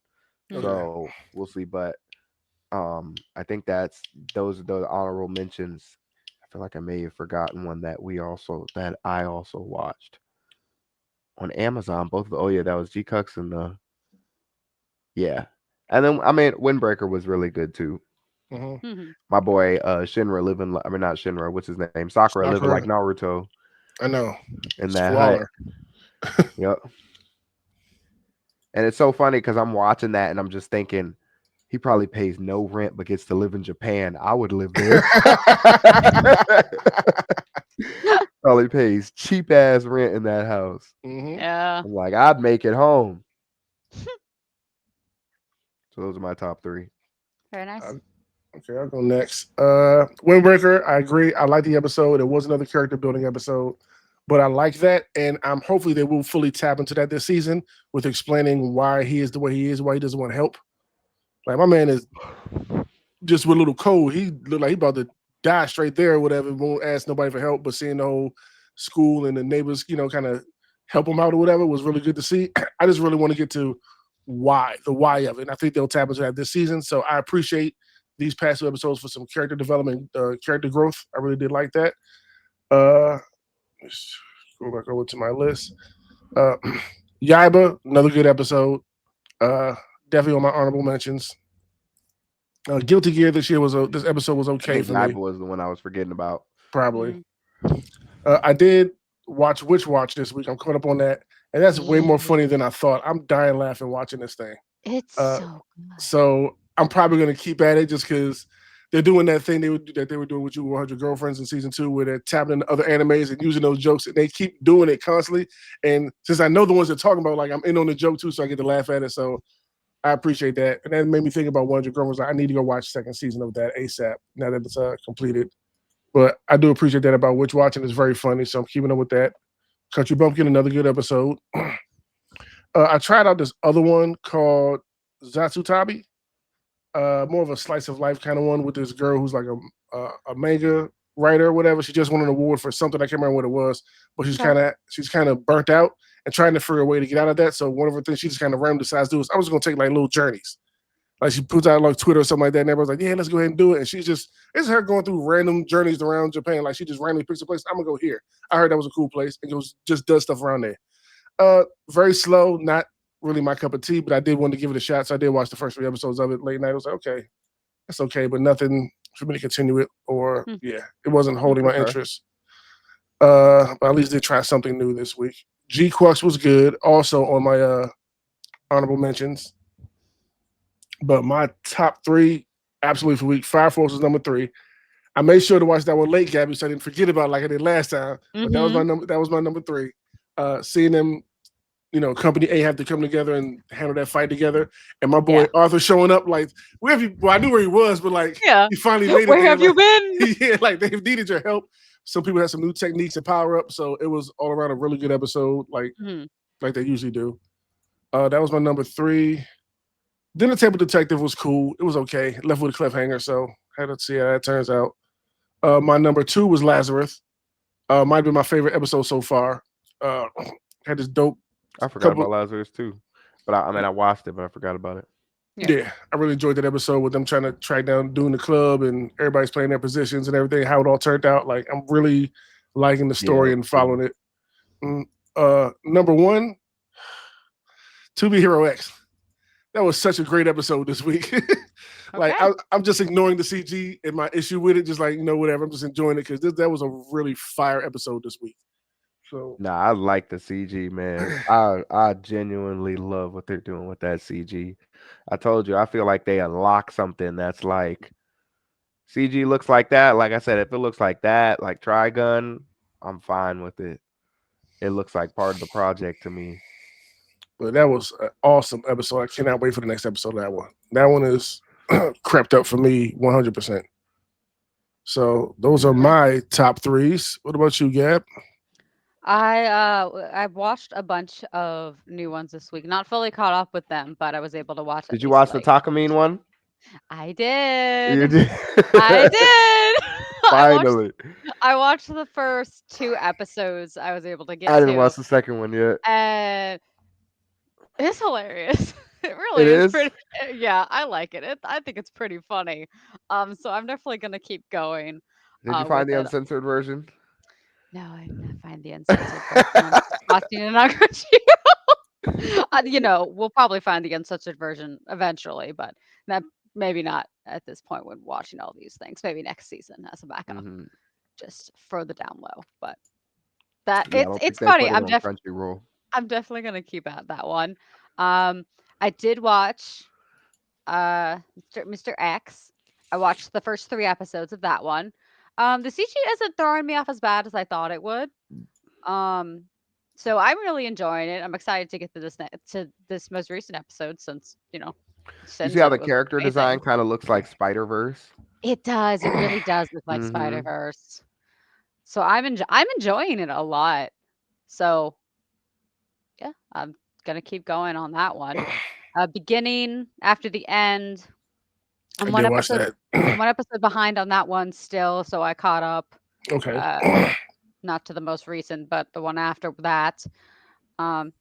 Okay. mhm. So we'll see. But I think that's those are the honorable mentions. I feel like I may have forgotten one that I also watched on Amazon. Both of the, oh yeah, that was G Cux and the yeah. And then I mean Windbreaker was really good too. Mm-hmm. Mhm. My boy Shinra living I mean not Shinra, what's his name? Sakura living like Sakura. Naruto I know. in that hut. Squalor. Yep. And it's so funny because I'm watching that and I'm just thinking he probably pays no rent but gets to live in Japan. I would live there. Probably pays cheap ass rent in that house. hmm Yeah. I'm like, I'd make it home. So those are my top three. Very nice. Okay, I'll go next. Windbreaker, I agree. I like the episode. It was another character building episode. But I like that, and I'm hopefully they will fully tap into that this season with explaining why he is the way he is, why he doesn't want help. Like my man is just with a little cold. He looked like he about to die straight there or whatever. Won't ask nobody for help, but seeing the whole school and the neighbors, kind of help him out or whatever was really good to see. I just really want to get to the why of it. And I think they'll tap into that this season. So I appreciate these past 2 episodes for some character development, character growth. I really did like that. Uh, let's go back over to my list. Uh, Yaiba, another good episode. Uh, Definitely on my honorable mentions. Guilty Gear this episode was I okay think for Yaiba me, was the one I was forgetting about. probably. Mm, I did watch Witch Watch this week. I'm caught up on that, and that's way more yeah, funny than I thought. I'm dying laughing watching this thing. it's Uh, so good. so I'm probably gonna keep at it just because they're doing that thing that they were doing with You 100 Girlfriends in season 2, where they're tapping into other animes and using those jokes, and they keep doing it constantly. And since I know the ones they're talking about, like I'm in on the joke too, so I get to laugh at it. So I appreciate that, and that made me think about 100 Girlfriends. I need to go watch the second season of that ASAP now that it's completed. But I do appreciate that about Witch Watching. It's very funny, so I'm keeping up with that. Country Bumpkin, another good episode. I tried out this other one called Zatsutabi, more of a slice of life kind of one with this girl who's like a manga writer or whatever. She just won an award for something. I can't remember what it was, but she's Okay. kind of burnt out and trying to figure a way to get out of that. So one of her things she just kind of randomly decides to do is I was going to take like little journeys. Like she puts out like Twitter or something like that, and everyone's like, "Yeah, let's go ahead and do it." And it's her going through random journeys around Japan. Like she just randomly picks a place. I'm gonna go here. I heard that was a cool place, and goes just does stuff around there. Very slow, not really my cup of tea, but I did want to give it a shot. So I did watch the first 3 episodes of it late night. I was like, okay, that's okay, but nothing for me to continue it. Or Mm, yeah, it wasn't holding my Okay. interest. But at least they tried something new this week. G Quux was good, also on my honorable mentions. But my top three, absolutely for week, Fire Force was number 3. I made sure to watch that one late, Gabby, so I didn't forget about it like I did last time. But that was my mhm. number. That was my number 3. Seeing them, Company A have to come together and handle that fight together, and my boy Yeah. Arthur showing up like, where have you? Well, I knew where he was, but like Yeah. he finally made it Where there. have you Like, been? yeah, like they've needed your help. Some people had some new techniques and power up, so it was all around a really good episode, Mhm. like they usually do. That was my number 3. Dinner Table Detective was cool. It was okay. Left with a cliffhanger, so had to see how that turns out. My number 2 was Lazarus. Might be my favorite episode so far. Uh, had this dope I forgot couple. about Lazarus too, but I mean I watched it, but I forgot about it. Yeah. Yeah, I really enjoyed that episode with them trying to track down doing the club and everybody's playing their positions and everything. How it all turned out. Like I'm really liking the Yeah, that story was and cool. following it. Mm, Number 1, To Be Hero X. That was such a great episode this week. Like Okay. I'm just ignoring the CG and my issue with it, just like whatever. I'm just enjoying it because that was a really fire episode this week. So Nah, I like the CG, man. I genuinely love what they're doing with that CG. I told you, I feel like they unlock something that's like CG looks like that. Like I said, if it looks like that, like Trigun, I'm fine with it. It looks like part of the project to me. but that was an awesome episode. I cannot wait for the next episode of that one. That one is crept up for me 100%. So those are Okay. my top threes. What about you, Gab? I watched a bunch of new ones this week. Not fully caught up with them, but I was able to watch at Did you least watch the like Takamine one? I You did. did. I did. I watched Finally. I watched the first 2 episodes I was able to I get didn't to, watch the second one yet. and it's hilarious. It really It is is? pretty yeah, I like it. I think it's pretty funny. So I'm definitely gonna keep going, Did you with find the it. uncensored version? No, I did not find the uncensored version. I'm just watching it on Crunchyroll. We'll probably find the uncensored version eventually, but that maybe not at this point when watching all these things. Maybe next season as a backup, Hmm. just further down low. But that Yeah, I don't think it's they funny. put it on Crunchyroll. I'm definitely gonna keep at that one. Um, I did watch Mr. X. I watched the first 3 episodes of that one. The CG isn't throwing me off as bad as I thought it would. Um, so I'm really enjoying it. I'm excited to get to this most recent episode since You see Sin how said the it was character design amazing. kind of looks like Spider Verse? It does. It really does look like Hmm. Spider Verse. So I'm enjoying it a lot. So yeah, I'm gonna keep going on that one. Beginning after the end. I I'm did watch that. one episode behind on that one still, so I caught up. Okay. Uh, not to the most recent, but the one after that. Um,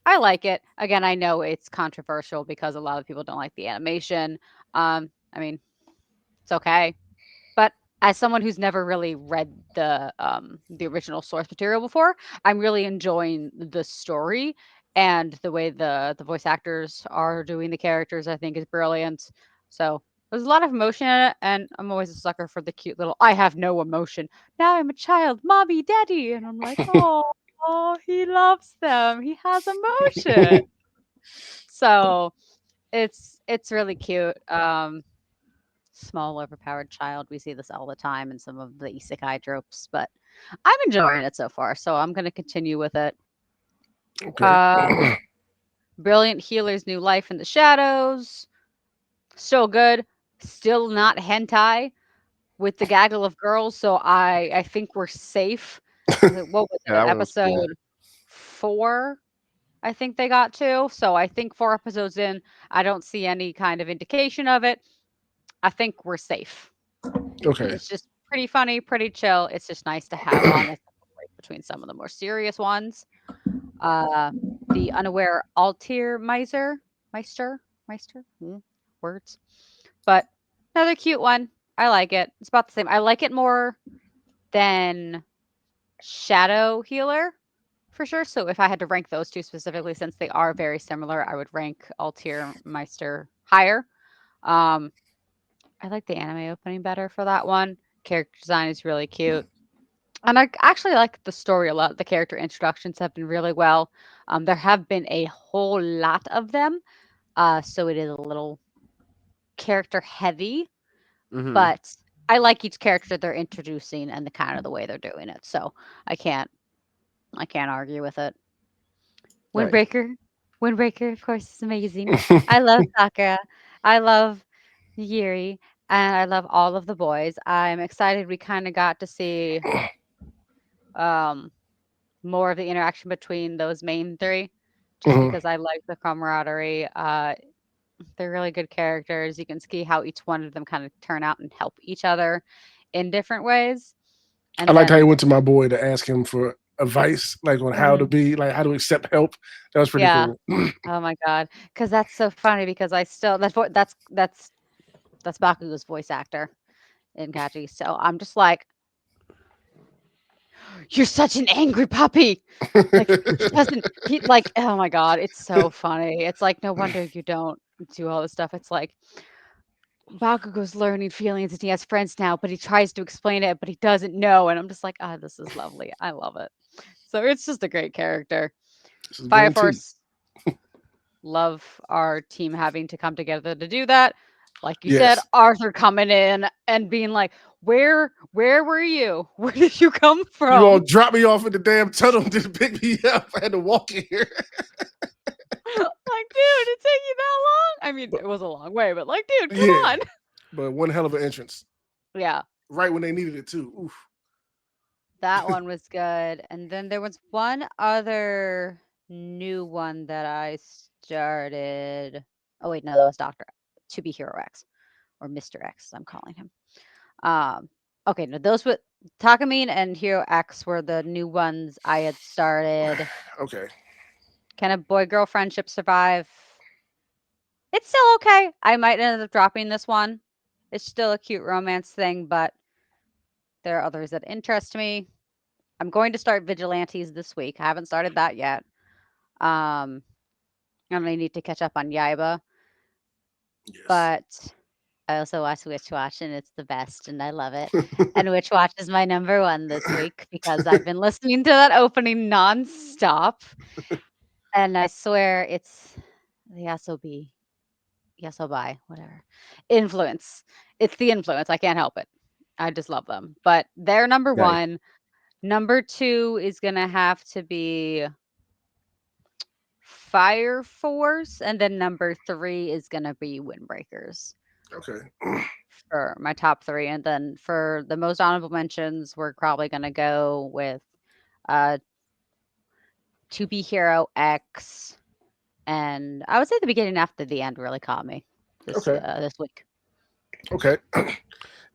I like it. Again, I know it's controversial because a lot of people don't like the animation. I mean, it's okay. But as someone who's never really read the original source material before, I'm really enjoying the story and the way the voice actors are doing the characters, I think is brilliant. So there's a lot of emotion in it, and I'm always a sucker for the cute little I have no emotion. Now I'm a child, mommy, daddy, and I'm like, oh, he loves them. He has emotion. So it's really cute. Small, overpowered child. We see this all the time in some of the isekai tropes, but I'm enjoying it so far, so I'm gonna continue with it. Okay. Uh, Brilliant Healer's New Life in the Shadows. So good. Still not hentai with the gaggle of girls, so I think we're safe. What was Yeah, it? that one was cool. Episode 4, I think they got to. So I think 4 episodes in, I don't see any kind of indication of it. I think we're safe. Okay. It's just pretty funny, pretty chill. It's just nice to have almost like a break between some of the more serious ones. Uh, the Unaware Altir Meister, words. But another cute one. I like it. It's about the same. I like it more than Shadow Healer for sure. So if I had to rank those 2 specifically, since they are very similar, I would rank Altir Meister higher. Um, I like the anime opening better for that one. Character design is really cute. And I actually like the story a lot. The character introductions have been really well. There have been a whole lot of them, so it is a little character heavy, Hmm. but I like each character they're introducing and the kind of the way they're doing it. So I can't I can't argue with it. Nice. Windbreaker, Windbreaker, of course, is amazing. I love Sakura. I love Yuri, and I love all of the boys. I'm excited we kind of got to see um more of the interaction between those main 3, just Mhm. because I like the camaraderie. They're really good characters. You can see how each one of them kind of turn out and help each other in different ways. I And liked how he then, went to my boy to ask him for advice, like on how to mhm, be, like how to accept help. That was pretty yeah. cool. Oh my god, because that's so funny because I still that's Bakugo's voice actor in Kaji. So I'm just like, you're such an angry puppy. Like he like oh my god, it's so funny. It's like no wonder you don't do all this stuff. It's like Bakugo's learning feelings and he has friends now, but he tries to explain it, but he doesn't know. And I'm just like, ah, this is lovely. I love it. So it's just a great character. This is Fire getting tea. Force, love our team having to come together to do that. Like you said, Yes. Arthur coming in and being like, where were you? Where did you come You all from? dropped me off in the damn tunnel to pick me up. I had to walk in here. Like, dude, it took you that long? I mean, But it was a long way, but like, dude, come yeah, on. but one hell of an entrance. Yeah, Right when they needed it too. Oof. that one was good. And then there was one other new one that I started. Oh wait, no, that was Doctor To Be Hero X or Mr. X, as I'm calling him. Um, okay, no, those were Takamine and Hero X were the new ones I had started. Okay. Can a boy girl friendship survive? It's still okay. I might end up dropping this one. It's still a cute romance thing, but there are others that interest me. I'm going to start Vigilantes this week. I haven't started that yet. Um, I'm gonna need to catch up on Yaiba, Yes. but I also watch Witch Watch and it's the best and I love it. And Witch Watch is my number one this week because I've been listening to that opening nonstop. And I swear it's the SOB, Yasobai, whatever. Influence. It's the influence. I can't help it. I just love them. But they're number Nice. one. Number two is gonna have to be Fire Force, and then number three is gonna be Windbreakers. Okay. for my top three, and then for the most honorable mentions, we're probably gonna go with uh, To Be Hero X, and I would say the beginning after the end really caught me Okay. this week. Okay.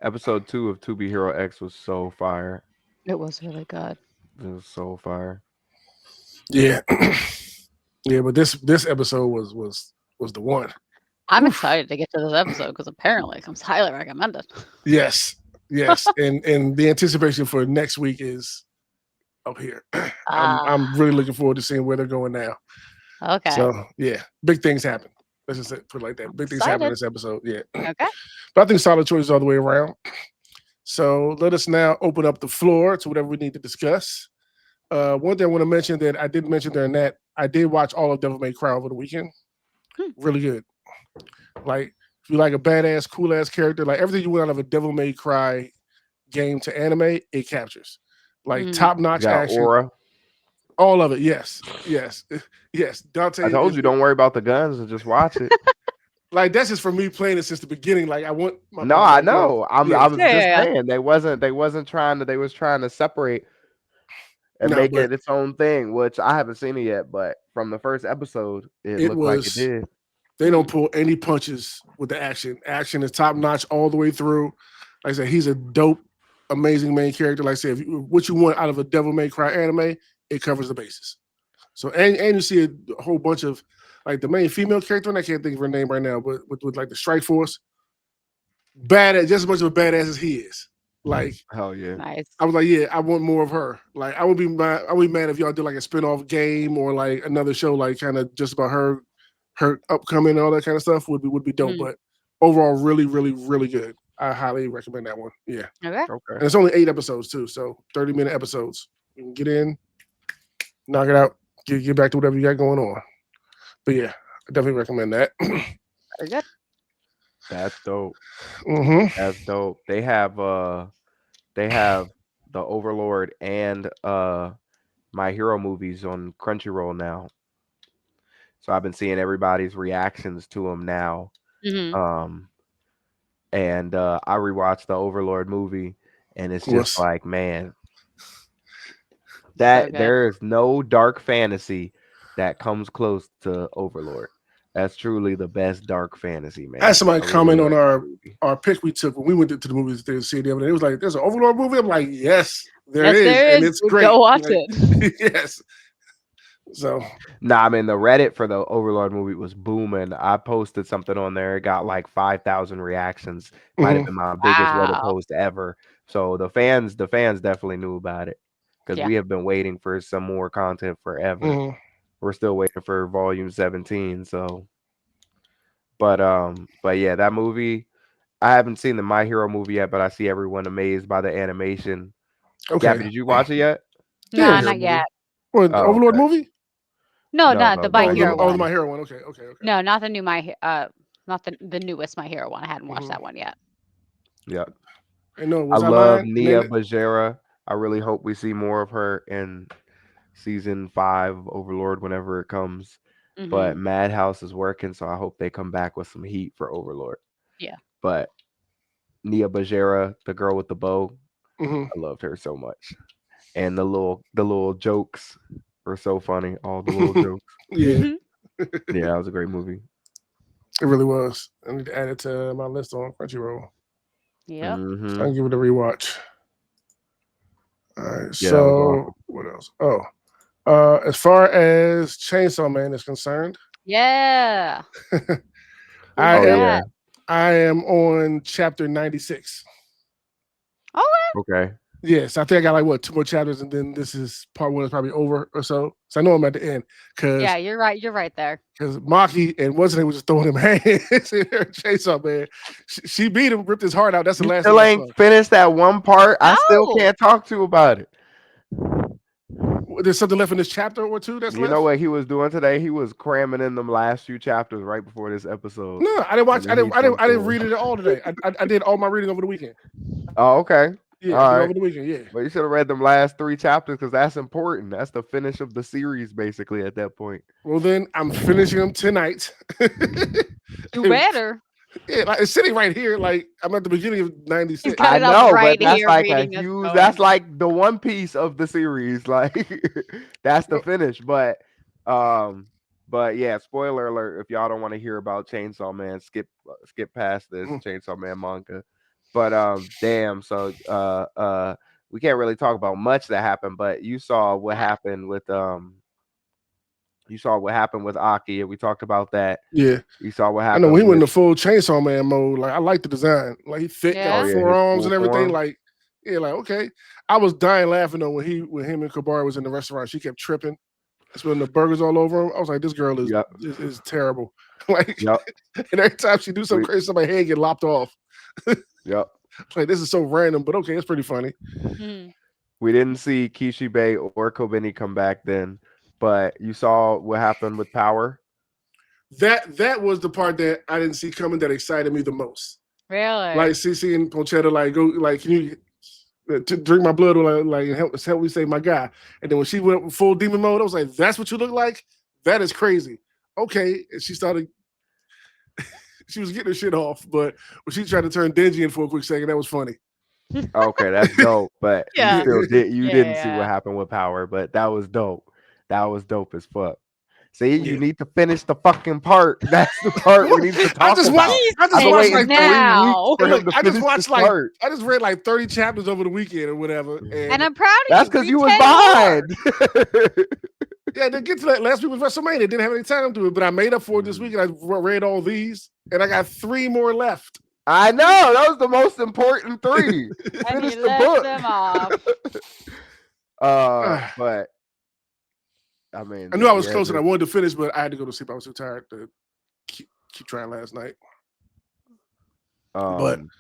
Episode 2 of To Be Hero X was so fire. It was really good. It was so fire. Yeah. Yeah, but this episode was the one. I'm Oof. excited to get to this episode because apparently it comes highly recommended. Yes. Yes. And the anticipation for next week is up here. I'm Ah, really looking forward to seeing where they're going now. okay. So yeah, big things happen. Let's just put it like that. I'm Big things happen in excited. this episode. Yeah. Okay. But I think solid choices all the way around. So let us now open up the floor to whatever we need to discuss. One thing I want to mention that I didn't mention during that, I did watch all of Devil May Cry over the weekend. Hmm. Really good. Like if you like a badass, cool ass character, like everything you want out of a Devil May Cry game to anime, it captures. Like Mhm. top You notch got action, Aura. all of it. Yes, yes, yes. I Dante told is you, don't worry about the guns and just watch it. like that's just for me playing it since the beginning. Like I want No, I you know, know. I yeah. was Yeah, just yeah, saying they wasn't trying to, they was trying to separate and No, make but it its own thing, which I haven't seen it yet, but from the first episode, it it looked like it was did. they yeah. don't pull any punches with the action. Action is top notch all the way through. Like I said, he's a dope, amazing main character. Like I said, what you want out of a Devil May Cry anime, it covers the bases. So and you see a whole bunch of like the main female character, and I can't think of her name right now, but with like the Strike Force, badass, just as much of a badass as he is. Like Hell yeah. Nice. I was like, yeah, I want more of her. Like I would be mad if y'all did like a spin-off game or like another show, like kind of just about her upcoming and all that kind of stuff would be dope. Mhm. But overall, really, really, really good. I highly recommend that one. Yeah. Okay. Okay. And it's only 8 episodes too, so 30-minute episodes. You can get in, knock it out, get back to whatever you got going on. But yeah, I definitely recommend that. Very good. That's dope. hmm That's dope. They have the Overlord and My Hero movies on Crunchyroll now. So I've been seeing everybody's reactions to them now. Mhm. Um and I rewatched the Overlord movie, and it's just Was like, man, So that good. there is no dark fantasy that comes close to Overlord. That's truly the best dark fantasy, I had man. somebody I really comment on like that movie. our pick we took when we went to the movies to see the other day. It was like, "There's an Overlord movie." I'm like, "Yes, there Yes, is, there and is. it's great." Go watch Like, it. yes. So, Nah, I mean, the Reddit for the Overlord movie was booming. I posted something on there. It got like 5,000 reactions. Might have mhm, been my biggest Reddit Wow. post ever. So the fans definitely knew about it because Yeah. we have been waiting for some more content forever. mhm. We're still waiting for volume 17. So, but yeah, that movie. I haven't seen the My Hero movie yet, but I see everyone amazed by the animation. Okay. Gabby, did you watch it yet? The My Yeah. Nah, Hero not movie? yet. What the Oh, Overlord okay. movie? No, No, not no, the the My My Hero Hero The one. movie. My Hero one. Okay. Okay. Okay. No, not the new not the newest My Hero one. I hadn't watched hmm that one yet. Yeah. And no, I was I love lying? Nia Bajera. I really hope we see more of her in season 5 of Overlord whenever it comes. But Mhm. Madhouse is working, so I hope they come back with some heat for Overlord. Yeah. But Nia Bajera, the girl with the bow, hmm I loved her so much. And the little jokes were so funny. All the little jokes. Yeah, Mhm. Yeah, that was a great movie. it really was. I need to add it to my list on Crunchyroll. Yep. Hmm. I'll give it a rewatch. All right. Yeah, that was So awesome. what else? Oh, as far as Chainsaw Man is concerned, Yeah. I Where's Oh am yeah. that? I am on chapter 96. Okay. Okay. Yes, I think I got like what 2 more chapters, and then this is part one is probably over or so. So I know I'm at the end Yeah, because you're right. You're right there. Maki and what's her name was just throwing him hands in her Chainsaw Man. She beat him, ripped his heart out. That's the You last thing still I ain't saw. finished that one part. I still No. can't talk to you about it. There's something left in this chapter or two that's You know left. what he was doing today? He was cramming in them last few chapters right before this episode, No, I didn't watch. and then he I jumped didn't in. read it all today. I did all my reading over the weekend. Oh, okay. Yeah, I All did right. over the weekend. Yeah. But you should have read them last 3 chapters because that's important. That's the finish of the series, basically, at that point. Well, then I'm finishing them tonight. You better. Yeah, like it's sitting right here. Like I'm at the beginning of He's got I '96. it up know, right but that's here like a reading us huge. going. That's like the One Piece of the series. Like that's the No, finish. Um, but yeah, spoiler alert. If y'all don't want to hear about Chainsaw Man, skip past this mm, Chainsaw Man manga. But damn. So we can't really talk about much that happened. But you saw what happened with Aki, and we talked about that. yeah, You saw what I know when happened he went with. into full Chainsaw Man mode. Like I like the design. Like he thick, got the Oh Yeah. yeah, his forearms full and everything. form. Like yeah, like okay. I was dying laughing though when him and Kabari was in the restaurant. She kept tripping, spilling the burgers all over him. I was like, this girl is Yep. is terrible. Like, Yep. and every time she do something We. crazy, somebody's head get lopped off. Yep. Like this is so random, but okay, it's pretty funny. Mhm. We didn't see Kishibe or Kobeni come back then, but you saw what happened with Power. That was the part that I didn't see coming that excited me the most. Like Really? seeing Ponchetta like go like can you to drink my blood or like help me save my guy. And then when she went full demon mode, I was like, that's what you look like? That is crazy. Okay. And she started she was getting her shit off, but when she tried to turn dingy in for a quick second, that was funny. Okay, that's dope. But you Yeah. still did you didn't see what Yeah. happened with Power, but that was dope. That was dope as fuck. See, you Yeah. need to finish the fucking part. That's the part we need to I talk just watched about. He's I I've just been watched saying waiting like 30. 3 weeks now. for Hey, him look, to finish this part. I just read like 30 chapters over the weekend or whatever. And And I'm proud of That's you. because Read you was 10 more. behind. yeah, they get to that last week with WrestleMania. Didn't have any time to do it, but I made up for it this week and I read all these, and I got 3 more left. I know that was the most important 3. And he Finish the left book. them off. I But I mean, knew I was yeah, close and I wanted to finish, but I had to go to sleep. I was too tired to keep trying last night. But um,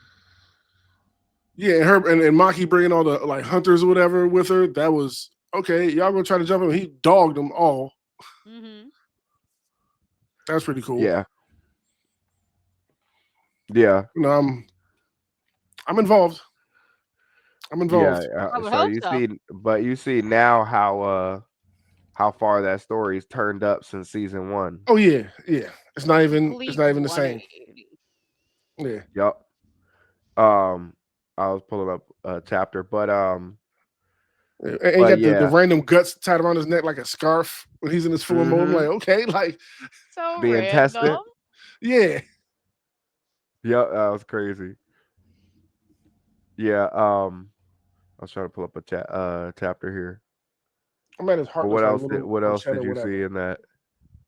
yeah, and her and Maki bringing all the like hunters or whatever with her, that was okay. Y'all gonna try to jump him? He dogged them all. Hmm. That was pretty cool. yeah, yeah, You know, I'm involved. I'm yeah. involved. I would So hope you so. see, but you see now how far that story's turned up since season 1. Oh yeah, yeah. It's Complete not even the same. 180. Yeah. Yup. Um, I was pulling up a chapter, And he but got the yeah, random guts tied around his neck like a scarf when he's in his full mode. I'm mm-hmm. like, okay, like, So Being tested. random. yeah. Yep, that was crazy. Yeah. I was trying to pull up a chapter here. I'm at his But heart looks like a little what else pochetta, did you see whatever. in that?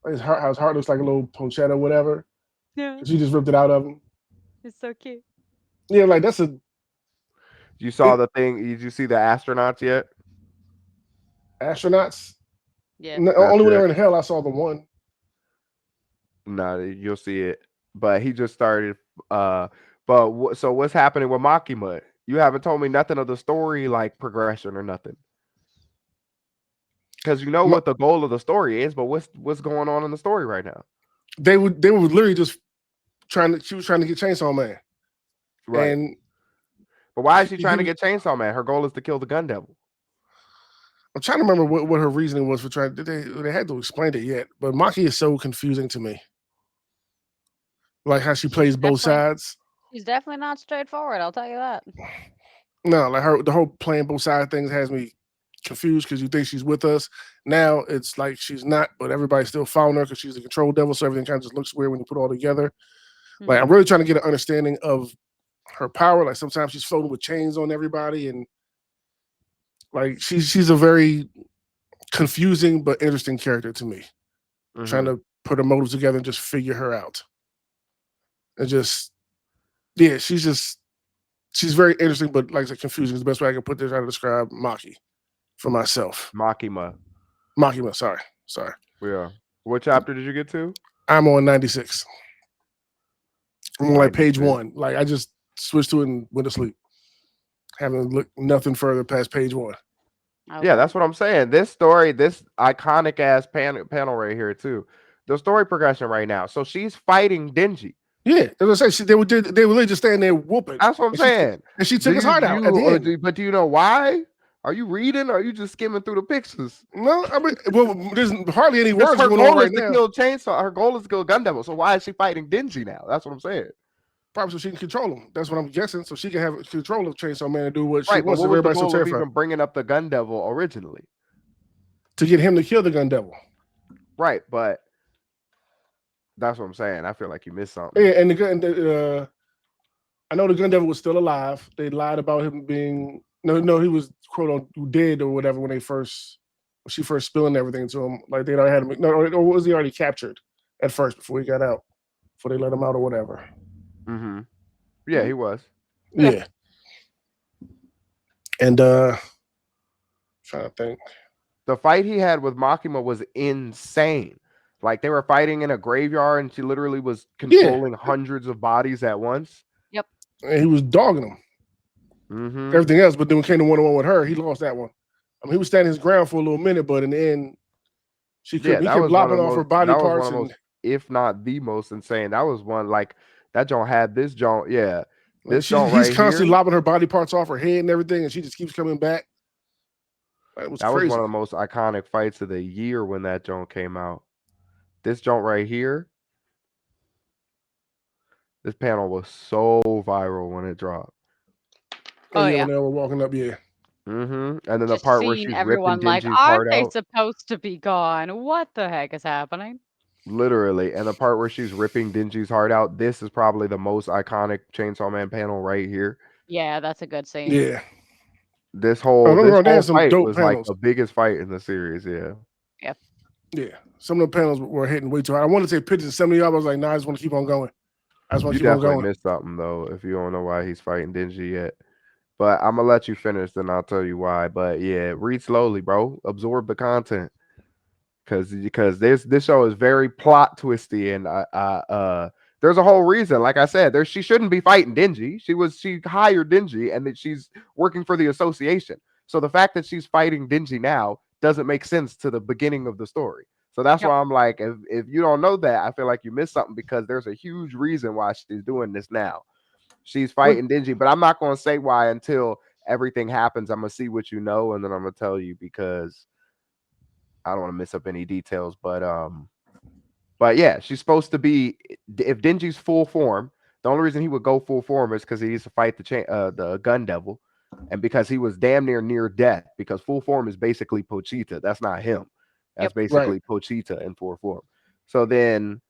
Like how his heart looks like a little pochetta, whatever. Yeah. She just ripped it out of him. It's so cute. Yeah, like that's a You saw it, the thing? Did you see the astronauts yet? astronauts. Yeah. Not Only when they were yet. in hell, I saw the one. No, you'll see it. But he just started. But so what's happening with Makima? You haven't told me nothing of the story, like progression or nothing. Because you know Ma- what the goal of the story is, but what's going on in the story right now? they were literally just she was trying to get Chainsaw Man, Right. and But why is she he trying to was. get Chainsaw Man? Her goal is to kill the Gun Devil. I'm trying to remember what her reasoning was for trying. They had to explain it yet, but Maki is so confusing to me. Like how she She's plays both definitely sides. she's definitely not straightforward, I'll tell you that. No, like the whole playing both sides things has me confused because you think she's with us. Now it's like she's not, but everybody's still following her because she's the control devil. So everything kind of just looks weird when you put it all together. Like I'm Mhm. really trying to get an understanding of her power. Like sometimes she's floating with chains on everybody, and like she's a very confusing but interesting character to me. Trying Mm-hmm. to put her motives together and just figure her out. And just yeah, she's very interesting, but like I said, confusing is the best way I can put this. How to describe Maki for myself. Makima. Makima, sorry. Yeah. What chapter did you get to? I'm on 96. I'm on like page 96. 1. Like I just switched to it and went to sleep. Haven't looked nothing further past page 1. Yeah, Okay. that's what I'm saying. This story, this iconic ass panel right here too. The story progression right now. So she's fighting Denji. Yeah, as I say, they were literally just standing there whooping, That's what I'm saying. and she took his heart out at the end. But do you know why? Are you reading? Or are you just skimming through the pictures? No, I mean, well, there's hardly any Because words her going on goal is right to now. kill Chainsaw. Her goal is to kill Gun Devil. So why is she fighting Denji now? That's what I'm saying. Probably so she can control him. That's what I'm guessing. So she can have control of Chainsaw Man and do what she Right, but wants. what If was the everybody's so goal of terrified even bringing up the Gun Devil originally? to get him to kill the Gun Devil. Right, but that's what I'm saying. I feel like you missed something. Yeah, and I know the Gun Devil was still alive. They lied about him being no, he was quote unquote dead or whatever when she first spilling everything to him. Like they already had him. No, or was he already captured at first before he got out? Before they let him out or whatever. Mm-hmm. Yeah, he was. Yeah. Yeah. And trying to think. The fight he had with Makima was insane. Like they were fighting in a graveyard, and she literally was controlling hundreds of bodies at once. Yep. And he was dogging him. Mm-hmm. Everything else, but then when it came to one-on-one with her, he lost that one. I mean, he was standing his ground for a little minute, but in the end, he kept lopping off her body that was parts. one of the most, if not the most insane. That was one like that joint had this joint, yeah. This joint he's right constantly here, lopping her body parts off her head and everything, and she just keeps coming back. It was that crazy. was one of the most iconic fights of the year when that joint came out. This joint right here, this panel was so viral when it dropped. Oh, Yeah, yeah. when they were walking up, yeah. Mm-hmm. And then the Just part where seeing she's ripping everyone like, Denji's aren't heart they out, supposed to be gone? What the heck is happening? literally, and the part where she's ripping Denji's heart out. This is probably the most iconic Chainsaw Man panel right here. Yeah, that's a good scene. Yeah. This Oh, whole don't get me this wrong, they whole had some fight dope was like panels. the biggest fight in the series. Yeah. Yep. Yeah. Some of the panels were hitting way too hard. I wanted to take pictures of some of y'all, but I was like, nah, I just want to keep on going. I just want You to keep on definitely going. missed something though if you don't know why he's fighting Denji yet. But I'm gonna let you finish, then I'll tell you why. But yeah, read slowly, bro. Absorb the content, because this show is very plot twisty, and there's a whole reason. Like I said, she shouldn't be fighting Denji. She hired Denji, and that she's working for the association. So the fact that she's fighting Denji now doesn't make sense to the beginning of the story. So that's Yep. why I'm like, if you don't know that, I feel like you missed something because there's a huge reason why she's doing this now. She's What? fighting Denji, but I'm not going to say why until everything happens. I'm going to see what you know, and then I'm going to tell you because I don't want to miss up any details. But yeah, she's supposed to be. If Denji's full form, the only reason he would go full form is because he needs to fight the Gun Devil, and because he was damn near death. Because full form is basically Pochita. That's not him. That's Yep. basically Pochita in full form. So then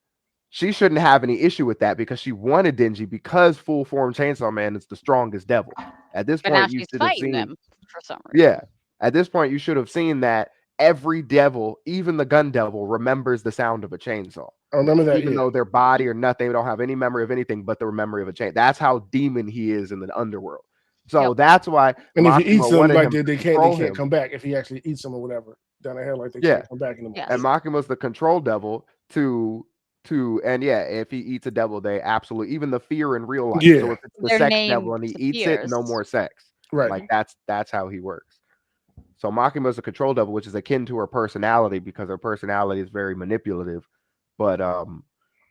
she shouldn't have any issue with that because she wanted Denji because full form Chainsaw Man is the strongest devil. At this But now point, you she's should have fighting seen, them for some yeah. reason. At this point, you should have seen that every devil, even the gun devil, remembers the sound of a chainsaw. I remember that, Even yeah. though their body or nothing, they don't have any memory of anything but the memory of a chain. That's how demon he is in the underworld. So Yep. that's why And if he eats Makima them, wanted like him to they control can't him. come back if he actually eats them or whatever down the hell, like they Yeah. can't come back anymore. Yes. And Makima's the control devil to and yeah, if he eats a devil, they absolutely even the fear in real life. So Yeah, if it's the Their sex name devil and he eats it, no disappears. more sex. right. Like that's how he works. So Makima's a control devil, which is akin to her personality because her personality is very manipulative. But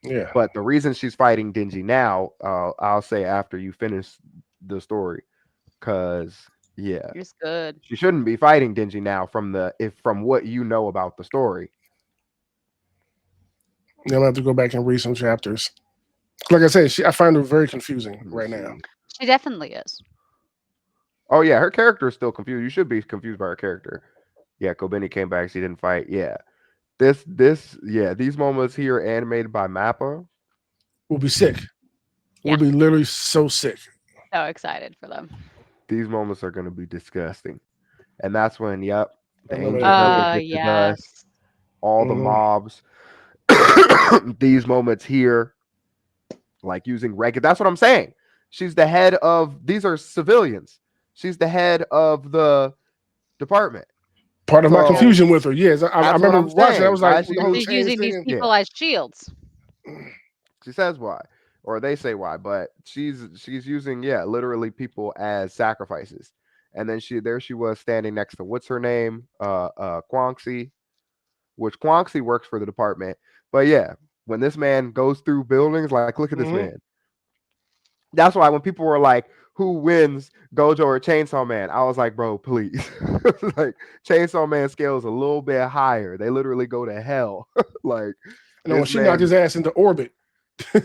Yeah. but the reason she's fighting Denji now, I'll say after you finish the story, because yeah, It's good. she shouldn't be fighting Denji now from what you know about the story. I'm gonna have to go back and read some chapters. Like I said, I find her very confusing Let me right now. see. She definitely is. Oh yeah, her character is still confused. You should be confused by her character. Yeah, Kobeni came back. She didn't fight. Yeah, these moments here animated by Mappa. We'll be sick. Yeah. We'll be literally so sick. So excited for them. These moments are going to be disgusting, and that's when, yep, I the remember angels that of period. evicted us, Yes. all the Mhm. mobs. These moments here, like using regular. That's what I'm saying. She's the head of. These are civilians. She's the head of the department. Part of my Yep. So confusion with her, yes, I that's what remember I'm watching. I saying. was like, Why with she the whole was She's chains using these thing. yeah. people as shields. She says why, or they say why, but she's using literally people as sacrifices. And then she was standing next to what's her name, Quanxi, which Quanxi works for the department. But yeah, when this man goes through buildings, like look at this Hmm. man. That's why when people were like, "Who wins, Gojo or Chainsaw Man?" I was like, "Bro, please." Like Chainsaw Man scales a little bit higher. They literally go to hell. Like No, when this she knocked man his ass into orbit,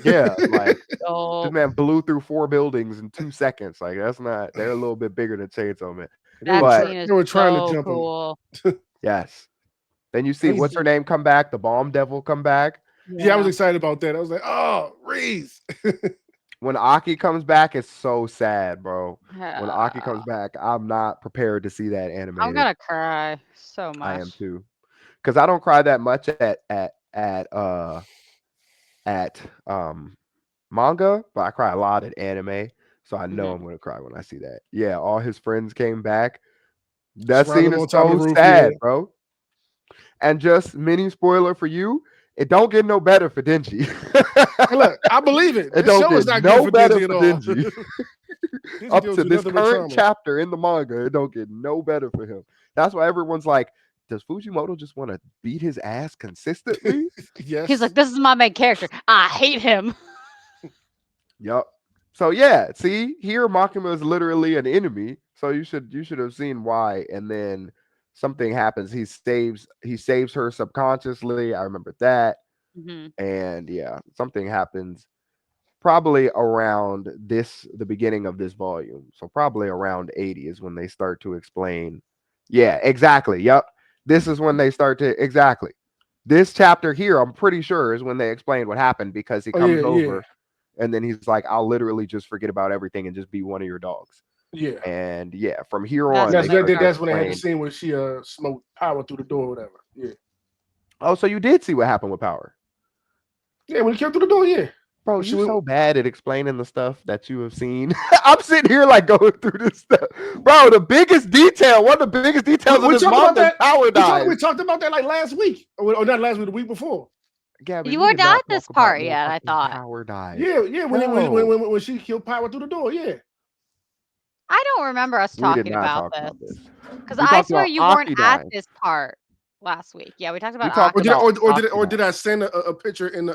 Yeah, like this Oh, man blew through 4 buildings in 2 seconds. Like that's not. They're a little bit bigger than Chainsaw Man. that But scene is they were trying to so jump him. cool. yes. Then you see And what's he's her name come back, the bomb devil come back. yeah, I was Yeah. excited about that. I was like, oh, Reese. When Aki comes back, it's so sad, bro. When Aki Yeah. comes back, I'm not prepared to see that I'm animated. gonna cry so I am much. too. Because I don't cry that much at manga, but I cry a lot at anime. So I know Mhm. I'm gonna cry when I see that. Yeah, all his friends came back. That Surround scene him is on top of so the roof. Yeah. sad, bro. And just mini spoiler for you, it don't get no better for Denji. Hey, look, I believe it. It This don't show is get not good no for better Denji at for all. Denji. Denji Up deals to with this nothing but current trauma. chapter in the manga, it don't get no better for him. That's why everyone's like, does Fujimoto just want to beat his ass consistently? He's like, Yes. "This is my main character. I hate him." Yup. So yeah, see, here Makima is literally an enemy. So you should have seen why. And then something happens. He saves her subconsciously. I remember that. Mhm. And yeah, something happens probably around the beginning of this volume. So probably around 80 is when they start to explain. Yeah, exactly. Yep. This is when they start to exactly. This chapter here, I'm pretty sure, is when they explain what happened because he Oh yeah, comes yeah, over and then he's like, I'll literally just forget about everything and just be one of your dogs. yeah. And yeah, from here That's on, when they they start to start. That's when they had the explain. scene where she smoked power through the door, or whatever. Yeah. Oh, so you did see what happened with Power. Yeah, when he came through the door, yeah. Bro, When she you went, so bad at explaining the stuff that you have seen. I'm sitting here like going through this stuff. Bro, the biggest detail, one of the biggest details of we this talked about manga is that. Power We dies. talked about that like last week, or not last week, the week before. Gabby, You we were did not not at talk this about part no yet, I fucking thought. Power dies. Yeah, yeah. No, When she killed power through the door, yeah. I don't remember us we did talking not about talk this about this. because We I talked swear about you weren't Aki at dying. this part last week. Yeah, we talked We about talked Or Aki did about dying. Aki or dying. did I send a picture in the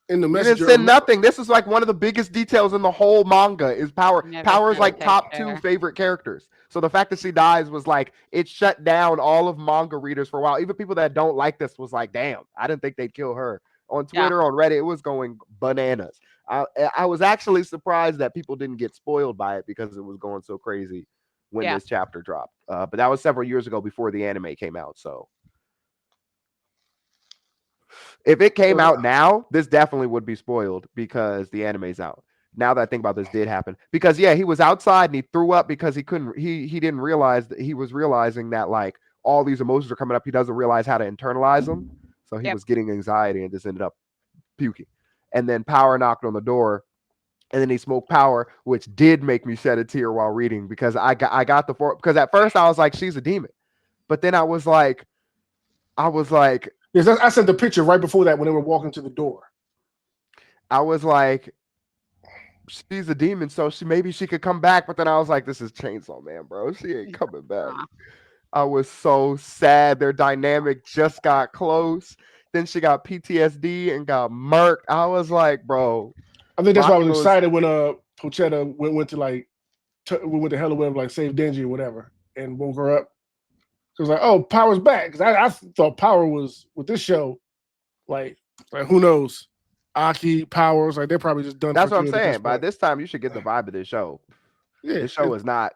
You didn't messenger? send nothing. This is like one of the biggest details in the whole manga is Power. You never Power is sent a like top two picture. favorite characters. So the fact that she dies was like it shut down all of manga readers for a while. Even people that don't like this was like, damn, I didn't think they'd kill her. On Yeah, Twitter, on Reddit, it was going bananas. I was actually surprised that people didn't get spoiled by it because it was going so crazy when yeah. this chapter dropped. But that was several years ago before the anime came out. So if it came Uh, out now, this definitely would be spoiled because the anime's out. Now that I think about this, did happen because yeah, he was outside and he threw up because he couldn't. He didn't realize that he was realizing that like all these emotions are coming up. He doesn't realize how to internalize them, so he Yep. was getting anxiety and just ended up puking. And then Power knocked on the door, and then he smoked Power, which did make me shed a tear while reading because I got because at first I was like she's a demon, but then I was like yes, I sent the picture right before that when they were walking to the door. I was like she's a demon, so she could come back. But then I was like, this is Chainsaw Man, bro. She ain't coming back. Aw. I was so sad. Their dynamic just got close. Then she got PTSD and got murked. I was like, bro, I think that's why I was Makima was excited when Pochetta went to like we went to hell or whatever, like save Denji or whatever, and woke her up. It was like, oh, Power's back. Because I thought Power was with this show, like who knows? Aki, Powers, like they're probably just done for that's what I'm good at this saying. By point. this time, you should get the vibe of this show. Yeah. This show is not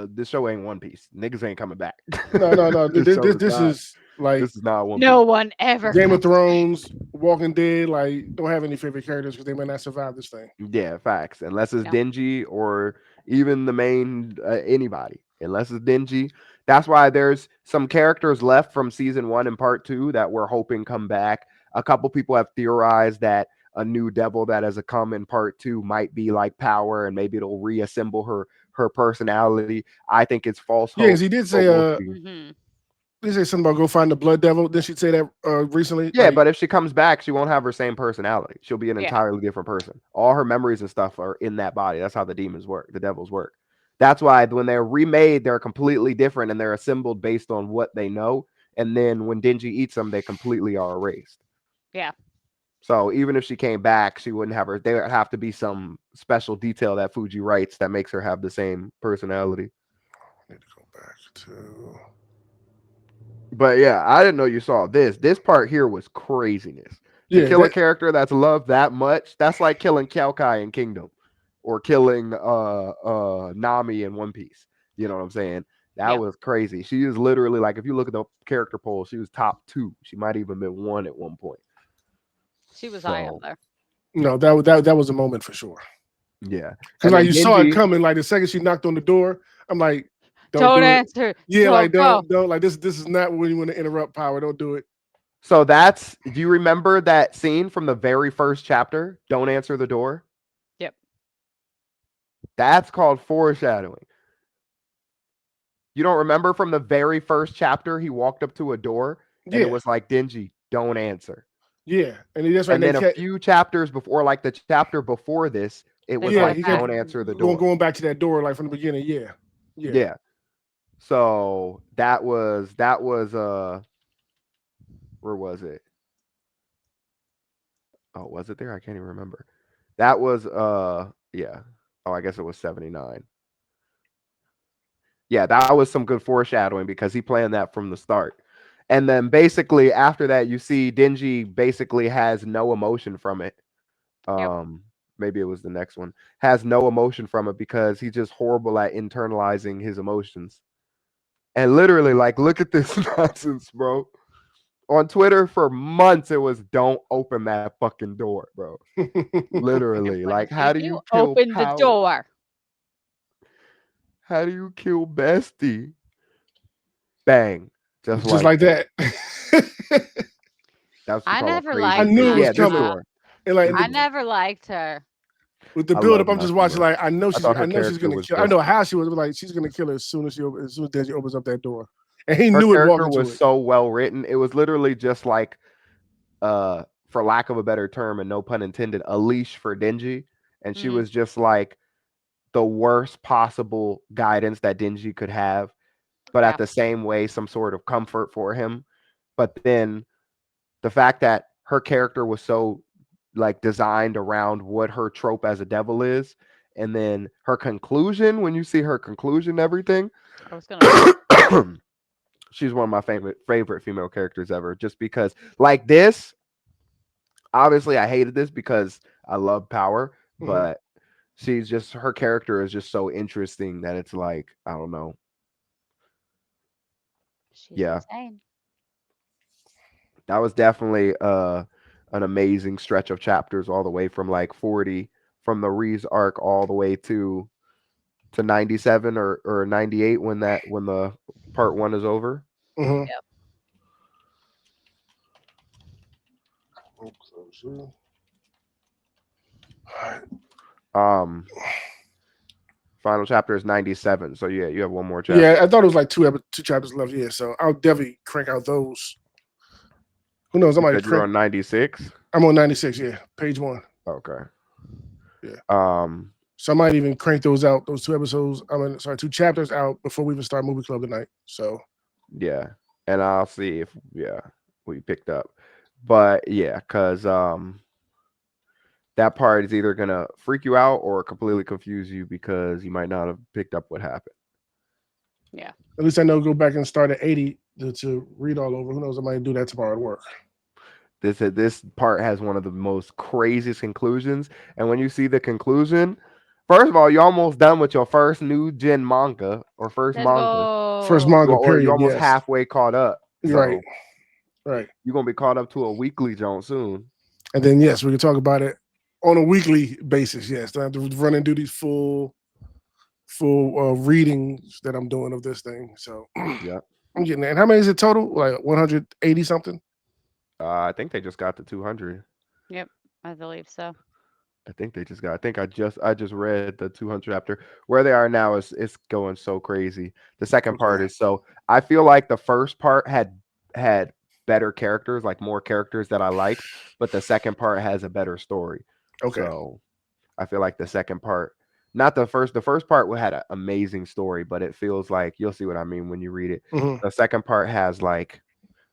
this show ain't One Piece. Niggas ain't coming back. No. This show is This not is like this is not One No Piece. one ever Game of comes back. Thrones, Walking Dead. Like don't have any favorite characters because they may not survive this thing. Yeah, facts. Unless it's No. Dingy or even the main anybody. Unless it's Dingy. That's why there's some characters left from season 1 and part 2 that we're hoping come back. A couple people have theorized that a new devil that has come in part 2 might be like Power and maybe it'll reassemble her personality. I think it's false Yeah, hope, because he did but say we'll see. Hmm. he said something about go find the Blood Devil. Did she say that recently? Yeah, Like but if she comes back, she won't have her same personality. She'll be an Yeah. entirely different person. All her memories and stuff are in that body. That's how the demons work, the devils work. That's why when they're remade, they're completely different and they're assembled based on what they know. And then when Dingy eats them, they completely are erased. Yeah. So even if she came back, she wouldn't have her. There would have to be some special detail that Fuji writes that makes her have the same personality. I need to go back to. But yeah, I didn't know you saw this. This part here was craziness. To Yeah, kill a that character that's loved that much, that's like killing Kai in Kingdom, or killing Nami in One Piece. You know what I'm saying? That Yeah, was crazy. She is literally like, if you look at the character poll, she was top 2. She might even been 1 at one point. she was high up So there. no, that was a moment for sure. yeah, Because and like then you saw it Denji. coming. Like the second she knocked on the door, I'm like, don't Don't do it. answer. Yeah, like Don't go. don't like this is not when you want to interrupt power. Don't do it. So that's. Do you remember that scene from the very first chapter? Don't answer the door. Yep. That's called foreshadowing. You don't remember from the very first chapter, he walked up to a door and it Yeah, was like, Denji, don't answer. yeah, and that's right. And They then a kept few chapters before, like the chapter before this, it They was yeah brought like, it he kept back. don't answer the door. going back to that door like from the beginning. Yeah, yeah. Yeah. So that was where was it? Oh, was it there? I can't even remember. That was yeah. Oh, I guess it was 79. Yeah, that was some good foreshadowing because he planned that from the start. And then basically after that, you see Dingy basically has no emotion from it. Yep. Maybe it was the next one. Has no emotion from it because he's just horrible at internalizing his emotions. And literally, like, look at this nonsense, bro. On Twitter for months, it was don't open that fucking door, bro. And Literally. what Like, does he how do do? you kill Open the power? door. How do you kill Bestie? Bang. Just Just like like that. that. That's I called a never I crazy liked knew scene. it was Yeah, that. this coming, door. and like This I door. never liked her. with the I build up, love I'm just Nazi watching. Love. Like I know I thought her she's character gonna was kill. I just know how she was, but like she's gonna kill her as soon as Desi opens up that door, and he her knew it character walking was to it. so well written. It was literally just like for lack of a better term and no pun intended, a leash for Dingy. And she Hmm. was just like the worst possible guidance that Dingy could have, but at Yeah. the same way, some sort of comfort for him. But then the fact that her character was so like designed around what her trope as a devil is, and then her conclusion, when you see her conclusion, everything, I was gonna. she's one of my favorite female characters ever. Just because, like this, obviously, I hated this because I love power, Mhm. but she's just her character is just so interesting that it's like I don't know. She's Yeah, insane. that was definitely an amazing stretch of chapters all the way from like 40 from the Reese arc all the way to 97 or 98 when the part 1 is over. Mhm. Yep. Um final chapter is 97. So yeah, you have one more Yeah, chapter. I thought it was like two chapters left. Yeah, so I'll definitely crank out those. Who knows? I You might said you're crank. on 96? I'm on 96. Yeah, page one. Okay. Yeah, Um so I might even crank those out. Those two episodes. I mean, sorry, two chapters out before we even start movie club tonight. So yeah. And I'll see if we picked up. But yeah, cuz that part is either gonna freak you out or completely confuse you because you might not have picked up what happened. Yeah. at least I know go back and start at 80 to read all over. Who knows? I might do that tomorrow at work. This part has one of the most craziest conclusions, and when you see the conclusion, first of all, you're almost done with your first new gen manga or first Let's manga, First go. manga or you're period. almost Yes, halfway caught up. you're right. So Right. you're gonna be caught up to a weekly joint soon. And then yes, we can talk about it on a weekly basis. Yes, don't have to run and do these full readings that I'm doing of this thing. So Yeah, I'm getting that. And how many is it total? Like 180 something. I think they just got to 200. Yep. I believe so. I think they just got. I think I just read the 200 chapter. Where they are now is it's going so crazy. The second Okay. part is so. I feel like the first part had better characters, like more characters that I liked, but the second part has a better story. Okay. So I feel like the second part, not the first. The first part had an amazing story, but it feels like you'll see what I mean when you read it. Hmm. The second part has like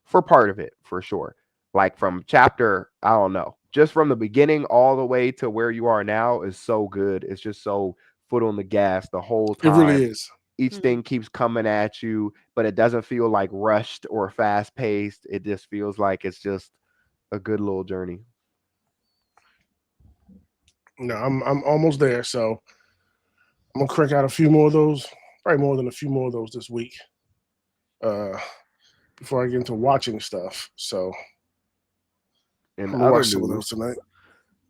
for part of it for sure. Like from chapter, I don't know, just from the beginning all the way to where you are now is so good. It's just so foot on the gas the whole It really time. is. Each Hmm. thing keeps coming at you, but it doesn't feel like rushed or fast paced. It just feels like it's just a good little journey. No, I'm almost there. So I'm gonna crank out a few more of those. Probably more than a few more of those this week. Uh, before I get into watching stuff. So In I'm gonna other watch some of those news, tonight.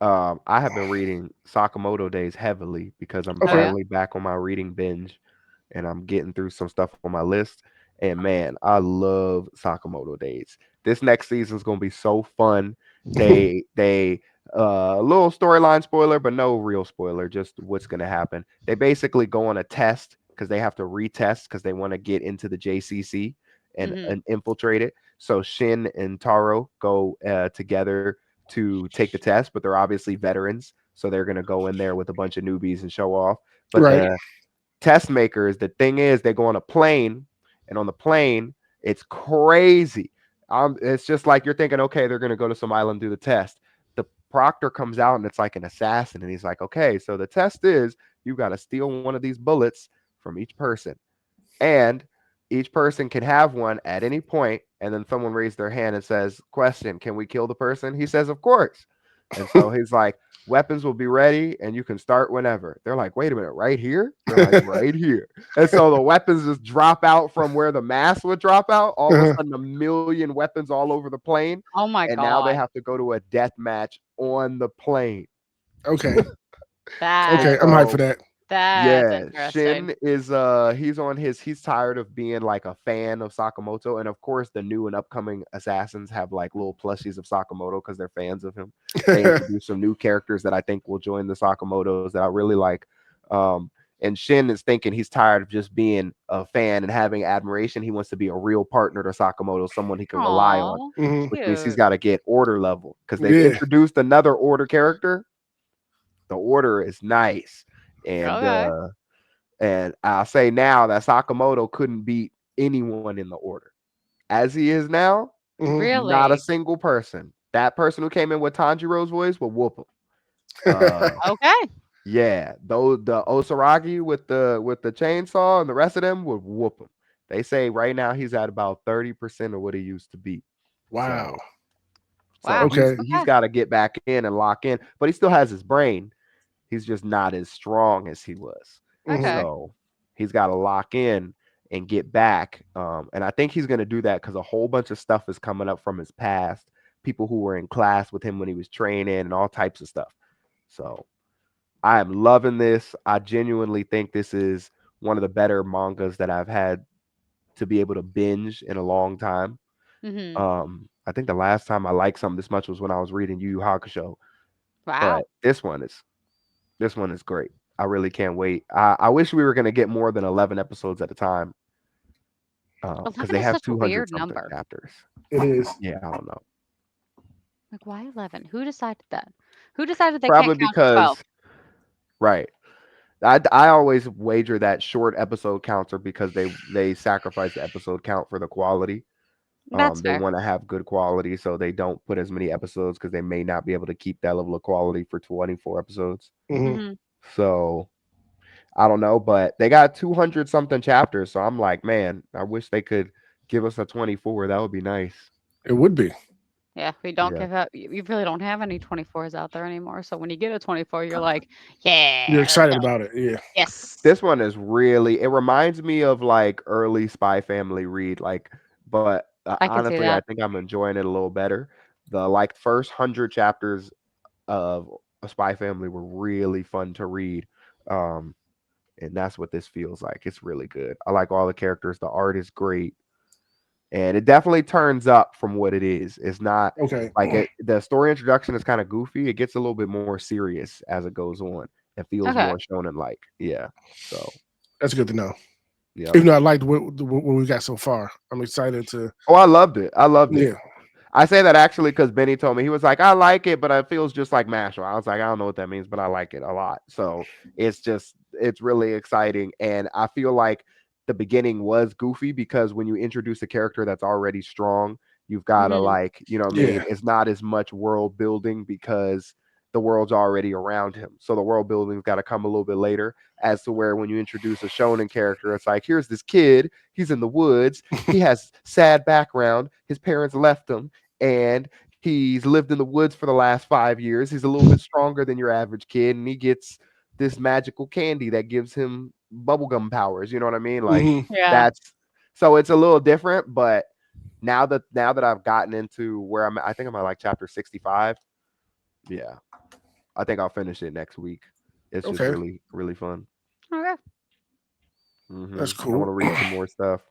I have been reading Sakamoto Days heavily because I'm Oh Okay. yeah. finally back on my reading binge and I'm getting through some stuff on my list. And man, I love Sakamoto Days. This next season is gonna be so fun. They a little storyline spoiler, but no real spoiler, just what's gonna happen. They basically go on a test because they have to retest because they want to get into the JCC Mhm. and infiltrate it. So Shin and Taro go together to take the test, but they're obviously veterans, so they're gonna go in there with a bunch of newbies and show off. But Right. the test makers, the thing is, they go on a plane, and on the plane, it's crazy. It's just like you're thinking, okay, they're gonna go to some island do the test. The proctor comes out and it's like an assassin, and he's like, okay, so the test is you got to steal one of these bullets from each person, and each person can have one at any point, and then someone raised their hand and says, question, can we kill the person? He says, of course. And so he's like, weapons will be ready and you can start whenever. They're like, wait a minute, right here? They're like, right here. And so the weapons just drop out from where the mask would drop out. All of a Uh-huh. sudden, a million weapons all over the plane. Oh my And now they god. have to go to a death match on the plane. Okay. And Okay. That I'm hyped for so that. that's yeah, interesting. Shin is he's tired of being like a fan of Sakamoto, and of course the new and upcoming assassins have like little plushies of Sakamoto because they're fans of him. They introduce some new characters that I think will join the Sakamotos that I really like. Um, and Shin is thinking he's tired of just being a fan and having admiration. He wants to be a real partner to Sakamoto, someone he can rely on, Aw, hmm which means he's cute. got to get order level because they've Yeah. introduced another order character. The order is nice. And Okay. uh and I'll say now that Sakamoto couldn't beat anyone in the order. As he is now, hmm not a Really? single person. That person who came in with Tanjiro's voice will whoop him. Okay. Yeah, though the Osaragi with the chainsaw and the rest of them would whoop him. They say right now he's at about 30% of what he used to be. Wow. So so Wow. he's Okay. he's Okay. got to get back in and lock in, but he still has his brain. He's just not as strong as he was. hmm Okay. So he's got to lock in and get back. And I think he's going to do that because a whole bunch of stuff is coming up from his past. People who were in class with him when he was training and all types of stuff. So I am loving this. I genuinely think this is one of the better mangas that I've had to be able to binge in a long time. Mhm. I think the last time I liked something this much was when I was reading Yu Yu Hakusho, but Wow. this one is great. I really can't wait. I wish we were going to get more than 11 episodes at a time because 11 they is have such a 200 weird something number. chapters. It is. Yeah, I don't know. Like, why 11? Who decided that? Who decided they Probably can't count to 12? because, right. I always wager that short episode counts are because they sacrifice the episode count for the quality. That's They fair. want to have good quality, so they don't put as many episodes because they may not be able to keep that level of quality for 24 episodes. hmm Mhm. So I don't know, but they got 200 something chapters. So I'm like, man, I wish they could give us a 24. That would be nice. It would be. Yeah, we don't Yeah. give up. You really don't have any 24s out there anymore. So when you get a 24, you're like, yeah, You're let's excited go. about it. Yeah. Yes. This one is really, it reminds me of like early Spy Family read, like, but I can see honestly, I that. think I'm enjoying it a little better. The like first 100 chapters of a Spy Family were really fun to read. Um, and that's what this feels like. It's really good. I like all the characters. The art is great. And it definitely turns up from what it is. It's not Okay. like the story introduction is kind of goofy. It gets a little bit more serious as it goes on. It feels Okay. more shonen like. Yeah. So, That's good to know. yep. Even though I liked what we got so far, I'm excited to. Oh, I loved it. I loved it. Yeah. I say that actually because Benny told me he was like, I like it, but it feels just like Mashal. I was like, I don't know what that means, but I like it a lot. So it's really exciting. And I feel like the beginning was goofy because when you introduce a character that's already strong, you've got to Mhm. like, you know what I mean? Yeah. It's not as much world building because the world's already around him. So the world building's got to come a little bit later as to where when you introduce a shonen character, it's like, here's this kid, he's in the woods, he has sad background, his parents left him and He's lived in the woods for the last 5 years. He's a little bit stronger than your average kid, and he gets this magical candy that gives him bubblegum powers. You know what I mean? Like Hmm. Yeah. that's so it's a little different, but now that I've gotten into where I'm at, I think I'm at like chapter 65. Yeah. I think I'll finish it next week. It's just Okay, really, really fun. Okay. that's I want cool. to read some more stuff.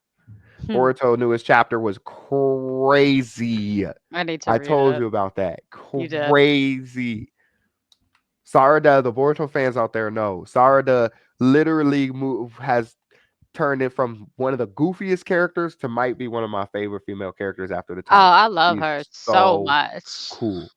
Hmm. Boruto newest chapter was crazy. I need to I read told it. you about that. You did. Crazy. Sarada, the Boruto fans out there know. Sarada literally has turned it from one of the goofiest characters to might be one of my favorite female characters after the Oh, time skip. I love She's her so so much. cool.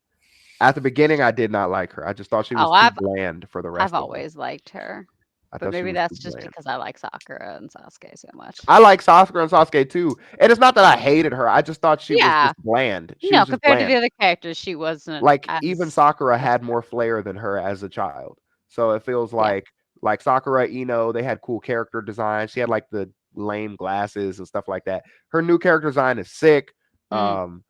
At the beginning, I did not like her. I just thought she was Oh, too bland for the I've rest of them. always liked her, I but thought she maybe was too that's just bland. because I like Sakura and Sasuke so much. I like Sasuke and Sasuke too. And it's not that I hated her. I just thought she was Yeah. just bland. She No, was just compared to the bland. other characters, she wasn't Like even as Sakura as had more flair than her as a child. So it feels yeah. like Sakura, Ino, they had cool character design. She had like the lame glasses and stuff like that. Her new character design is sick. Mm. Um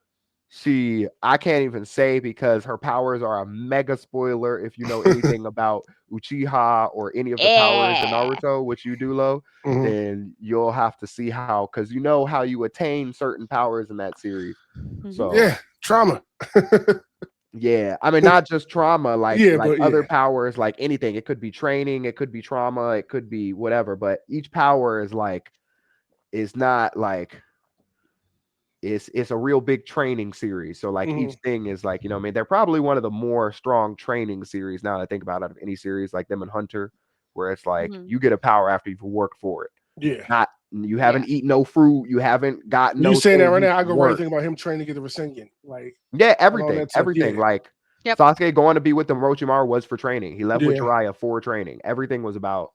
I can't even say because her powers are a mega spoiler if you know anything about Uchiha or any of the powers in Eh. Naruto, which you do, Lo, Hmm. then you'll have to see how, because you know how you attain certain powers in that series. Mhm. So Yeah, trauma. yeah, I mean not just trauma, Yeah, like but other yeah. powers, like anything. It could be training, it could be trauma, it could be whatever, but each power is not like it's a real big training series. So like Hmm. each thing is like, I mean, they're probably one of the more strong training series now that I think about it of any series like them and Hunter, where it's like Mhm. you get a power after you've worked for it. Yeah. Not you Yeah. haven't eaten no fruit, you haven't got When you no saying that thing, right you've now, I go right to think worked. about him training to get the Rasengan, like Yeah, along everything, that tip. everything. Yeah, Like Yep. Sasuke going to be with the Orochimaru was for training. He left with yeah, Jiraiya for training. Everything was about,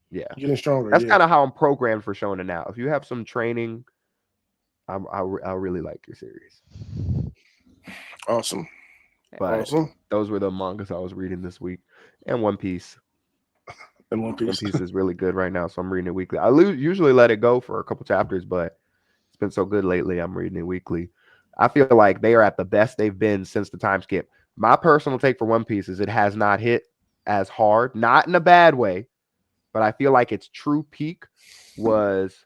yeah. getting stronger. That's Yeah, kind of how I'm programmed for Shonen now. If you have some training, I really like your series. awesome, But awesome. those were the mangas I was reading this week. And One Piece. And One One Piece. Piece is really good right now, so I'm reading it weekly. I usually let it go for a couple chapters, but it's been so good lately. I'm reading it weekly. I feel like they are at the best they've been since the time skip. My personal take for One Piece is it has not hit as hard, not in a bad way, but I feel like its true peak was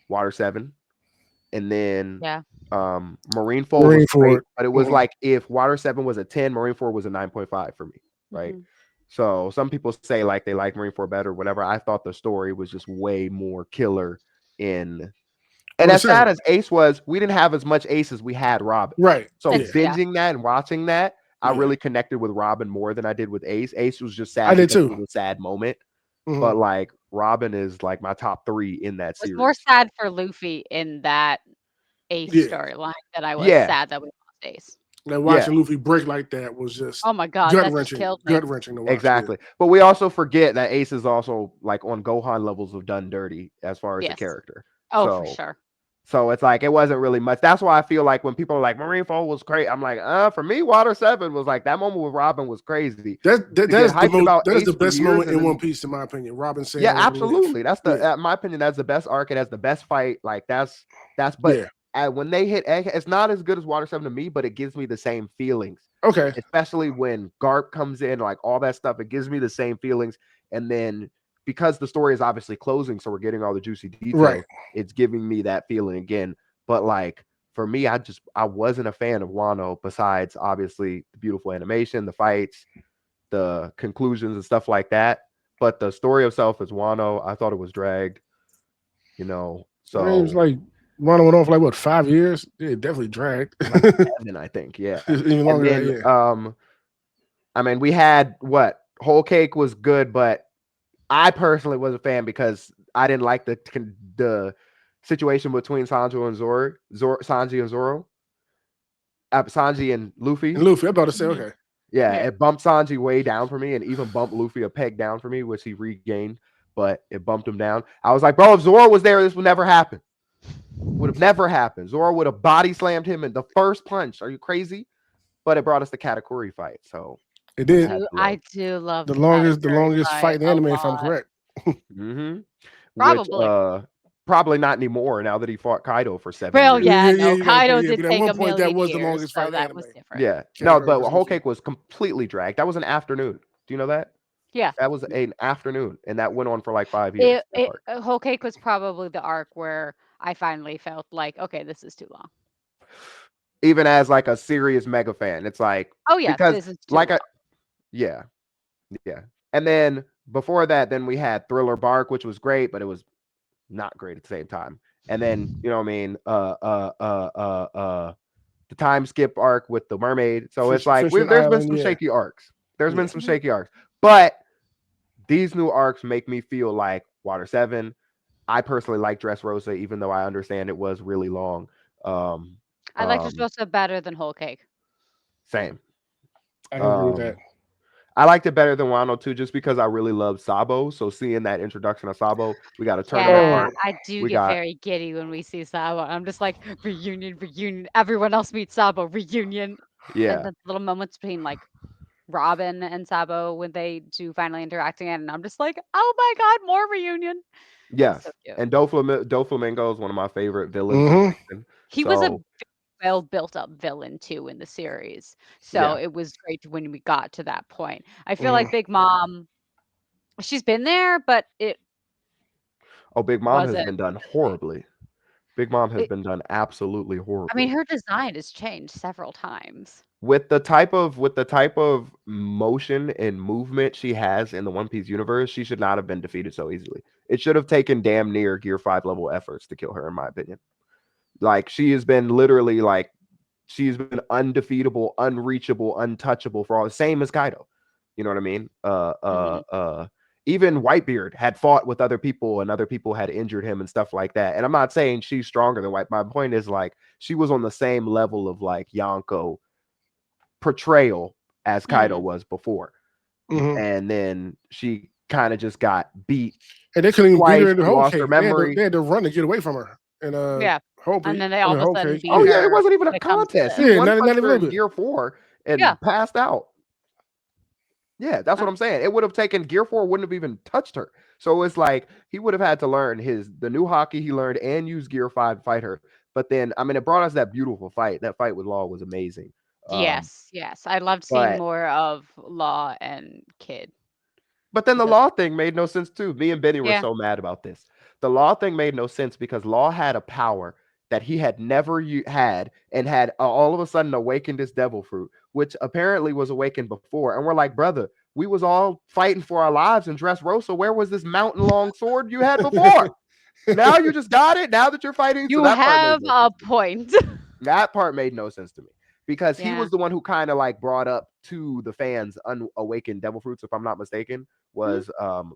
Water 7. And then Yeah. Marineford was great, Marineford. but it was Mhm. like if Water 7 was a 10, Marineford was a 9.5 for me, right? Mhm. So some people say like they like Marineford better, whatever. I thought the story was just way more killer in. And Water as sad Seven. as Ace was, we didn't have as much Ace as we had Robin. Right. So Yeah. It's yeah. binging that and watching that, I Yeah. really connected with Robin more than I did with Ace. Ace was just I sad did because it too. was a sad moment, Hmm. but like Robin is like my top 3 in that Was more series. sad for Luffy in that Ace Yeah. storyline than I was Yeah, sad that we lost Ace. Like yeah. watching Luffy break like that was just Oh my god, gut that just wrenching. killed me. Gut wrenching to watch. Yeah. Exactly. But we also forget that Ace is also like on Gohan levels of done dirty as far as a Yes. character. Oh, for So sure. it's like it wasn't really much. That's why I feel like when people are like Marineford was great, I'm like, for me, Water 7 was like that moment with Robin was crazy. That We get is the hyped most. about That is Ace the for best years moment and in One then Piece, in my opinion. Robin saying, yeah, "I want to live." absolutely. That's Yeah. in my opinion, that's the best arc. It has the best fight. Like but Yeah. when they hit Egghead, it's not as good as Water 7 to me, but it gives me the same feelings. Okay. Especially when Garp comes in, like all that stuff, it gives me the same feelings. And then because the story is obviously closing, so we're getting all the juicy Right. details, it's giving me that feeling again. But like for me, I wasn't a fan of Wano, besides obviously the beautiful animation, the fights, the conclusions and stuff like that. But the story itself is Wano. I thought it was dragged, I mean, it was so like Ronald went on for like what 5 years. Yeah, definitely dragged. like 7, I think, yeah. Even And longer than then that. Yeah. I mean, we had what Whole Cake was good, but I personally was a fan because I didn't like the situation between Sanji and Zoro, Sanji and And Luffy. Luffy, I'm about to say, Mhm. okay. Yeah, Yeah. it bumped Sanji way down for me, and even bumped Luffy a peg down for me, which he regained, but it bumped him down. I was like, bro, if Zoro was there, this would never happen. Would have never happened. Zoro would have body slammed him in the first punch. Are you crazy? But it brought us the Kakeguri fight, so It I I did had do to I love. do love the the longest, the Katakuri longest fight fight in a anime, if I'm lot. correct. Mm-hmm. Which Probably. Probably not anymore now that he fought Kaido for 7 years. Well, yeah, Yeah, no, you got a point. Kaido Yeah, did but at take one a point that million was the years, longest fight so in that anime. was different. Yeah. No, Kakeguri but versus Whole Luffy. Cake was completely dragged. That was an afternoon. Do you know that? Yeah. That was an afternoon, and that went on for like 5 years. It That it arc. Whole Cake was probably the arc where I finally felt like, okay, this is too long. Even as like a serious mega fan, it's like Oh yeah, because this is too like long. I yeah, yeah. And then before that, then we had Thriller Bark, which was great, but it was not great at the same time. And then you know what I mean, the time skip arc with the mermaid. So it's like Fishman there's been Island. some Yeah, shaky arcs. There's been yeah. some Mhm. shaky arcs, but these new arcs make me feel like Water Seven. I personally like Dressrosa, even though I understand it was really long. Um, I like um, Dressrosa better than Whole Cake. Same. I can agree with that. Um, I liked it better than Wano too, just because I really love Sabo. So seeing that introduction of Sabo, we got a tournament Yeah, Oh, arc. I do We get got very giddy when we see Sabo. I'm just like, reunion, reunion. Everyone else meets Sabo, reunion. And yeah, the little moments between like Robin and Sabo when they do finally interacting, and I'm just like, oh my god, more reunion. It's so yes. cute. And Doflamingo is one of my favorite villains in mm-hmm. fiction. He was a So well built up villain too in the series. So yeah. it was great when we got to that point. I feel Mm-hmm. like Big Mom, she's been there, but it Oh, Big Mom has wasn't been done really. horribly. Big Mom has It, been done absolutely I mean, horribly. her design has changed several times. With the type of motion and movement she has in the One Piece universe, she should not have been defeated so easily. It should have taken damn near Gear 5 level efforts to kill her, in my opinion. Like she has been literally like she's been undefeatable, unreachable, untouchable for all the same as Kaido. You know what I mean? Hmm. Even Whitebeard had fought with other people and other people had injured him and stuff like that. And I'm not saying she's stronger than White. My point is like she was on the same level of like Yonko portrayal as Kaido Hmm. was before. Mm-hmm. And then she kind of just got beat And they couldn't even beat twice. her in the She whole lost her cake. They memory. had to run to get away from her. And Yeah. And then they all of a Whole sudden cake. beat Oh Yeah, yeah, it her wasn't even a when it comes to contest. He this. yeah, one not punched even a her little in bit. Gear 4 Yeah. and passed out. Yeah, that's Uh, what I'm saying. It would have taken Gear 4 wouldn't have even touched her. So it's like he would have had to learn the new hockey he learned and use Gear 5 to fight her. But then I mean it brought us that beautiful fight. That fight with Law was amazing. Um, yes, yes. I loved seeing but more of Law and Kid But then the because law thing made no sense too. Me and Benny were yeah. so mad about this. The law thing made no sense because Law had a power that he had never had and had all of a sudden awakened his devil fruit, which apparently was awakened before. And we're like, brother, we was all fighting for our lives in Dressrosa. Where was this mountain long sword you had before? Now you just got it. Now that you're fighting, so You that part have made no a sense to me. point. That part made no sense to me because he Yeah. was the one who kind of like brought up to the fans unawakened devil fruits, if I'm not mistaken, Mhm. was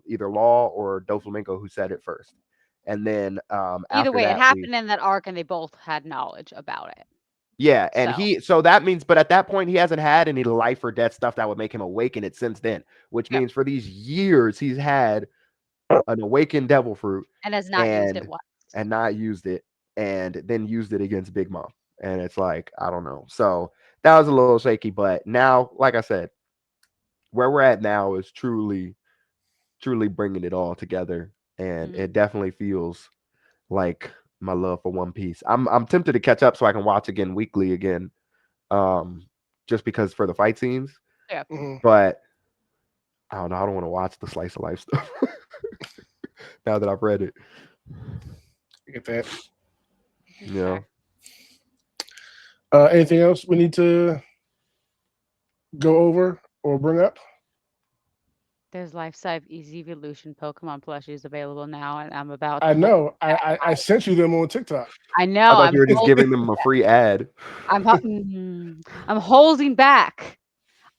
either Law or Doflamingo who said it first. And then Either after way, it that, we happened in that arc and they both had knowledge about it. yeah, and So, so that means, but at that point, he hasn't had any life or death stuff that would make him awaken it since then, which yep. means for these years he's had an awakened devil fruit And has not used it and once. not used it and then used it against Big Mom. And it's like, I don't know. So that was a little shaky, but now, like I said, where we're at now is truly bringing it all together. And Mhm. it definitely feels like my love for One Piece. I'm tempted to catch up so I can watch again weekly again. Um, just because for the fight scenes. Yeah. Mhm. But I don't know. I don't want to watch the slice of life stuff now that I've read it. I get that. You Okay. know? Anything else we need to go over or bring up? There's life size easy evolution Pokemon plushies available now, and I'm about I to put. know. I sent you them on TikTok. I I know. thought you were just giving them a free ad. I'm holding back.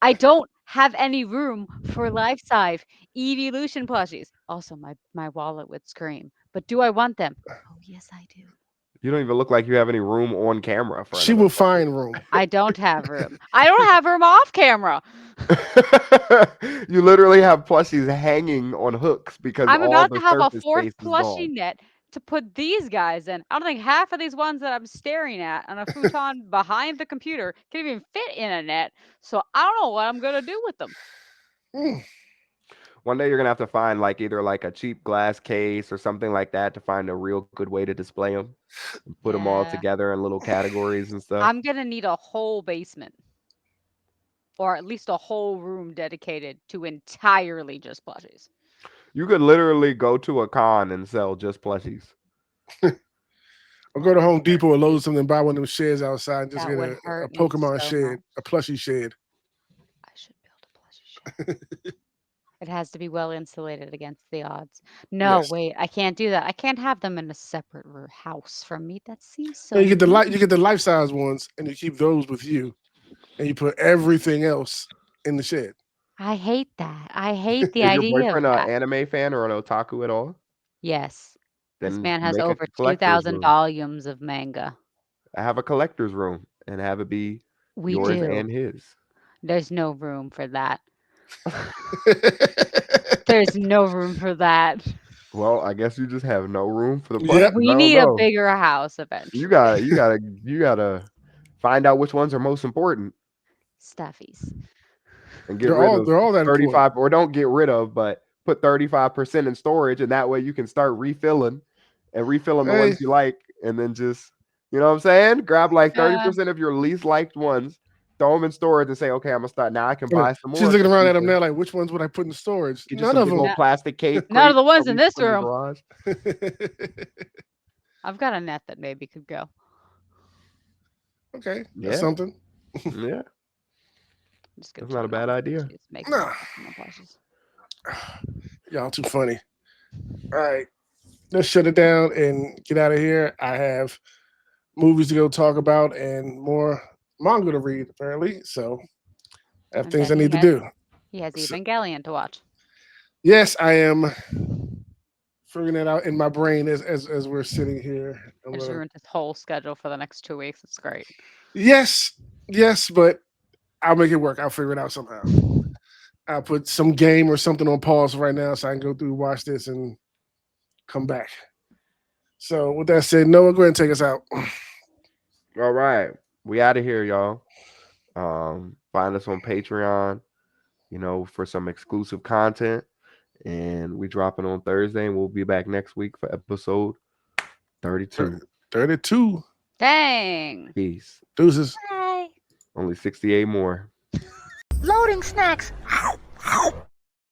I don't have any room for life size evolution plushies. Also, my wallet would scream. But do I want them? Oh yes, I do. You don't even look like you have any room on camera for She another will plushie. find room. I don't have room. I don't have room off camera. You literally have plushies hanging on hooks because I'm all about the to have a surface fourth space is plushie gone. net to put these guys in. I don't think half of these ones that I'm staring at on a futon behind the computer can even fit in a net. So I don't know what I'm gonna do with them. Mm. One day you're gonna have to find like either like a cheap glass case or something like that to find a real good way to display them and put them all Yeah. together in little categories and stuff. I'm gonna need a whole basement or at least a whole room dedicated to entirely just plushies. You could literally go to a con and sell just plushies. Or go to Home Depot or Lowe's something and buy one of them sheds outside and just That get would a hurt me Pokemon so shed, much. a plushie shed. I should build a plushie shed. It has to be well insulated against the odds. No, Yes. wait, I can't do that. I can't have them in a separate house from me. That seems No, so mean. you get the life size ones and you keep those with you and you put everything else in the shed. I hate that. I hate the Is your idea of boyfriend an that. anime fan or an otaku at all? Yes, this Then man has make a over collector's 2,000 room. volumes of manga. I have a collector's room and have it be We yours do. and his. There's no room for that. There's no room for that. Well, I guess you just have no room for the Yep. plushies. We I don't need a know. bigger house You eventually. gotta, you gotta, you gotta find out which ones are most important Stuffies. and get rid of They're all that important. 35, or don't get rid of, but put 35% in storage, and that way you can start refilling and refilling the ones Hey, you like, and then just, you know what I'm saying? Grab like Yeah. 30% of your least liked ones, throw them in storage, and say, okay, I'm gonna start now. I can look, buy some she's more looking for around at them cheaper. now like, which ones would I put in storage? Get you None some of big them. old No, plastic cake none of crates the at ones in least this put in your room. garage. I've got a net that maybe could go. Okay, that's Yeah, something. yeah, I'm just gonna that's not a turn bad on the idea. plushies, make more Nah, Pokemon plushies. y'all too funny. All right, let's shut it down and get out of here. I have movies to go talk about and more manga to read, apparently. So I have And things then I need to do. he has So, Evangelion to watch. yes, I am figuring that out in my brain as we're sitting here. I I'm just gonna ruined his whole schedule for the next 2 weeks. It's great. yes, yes, but I'll make it work. I'll figure it out somehow. I'll put some game or something on pause right now so I can go through, watch this, and come back. So with that said, Noah, go ahead and take us out. All right, we out of here, y'all. Find us on Patreon, for some exclusive content. And we dropping on Thursday, and we'll be back next week for episode 32. 32 Dang. Peace. deuces. Bye. Only 68 more. Loading snacks.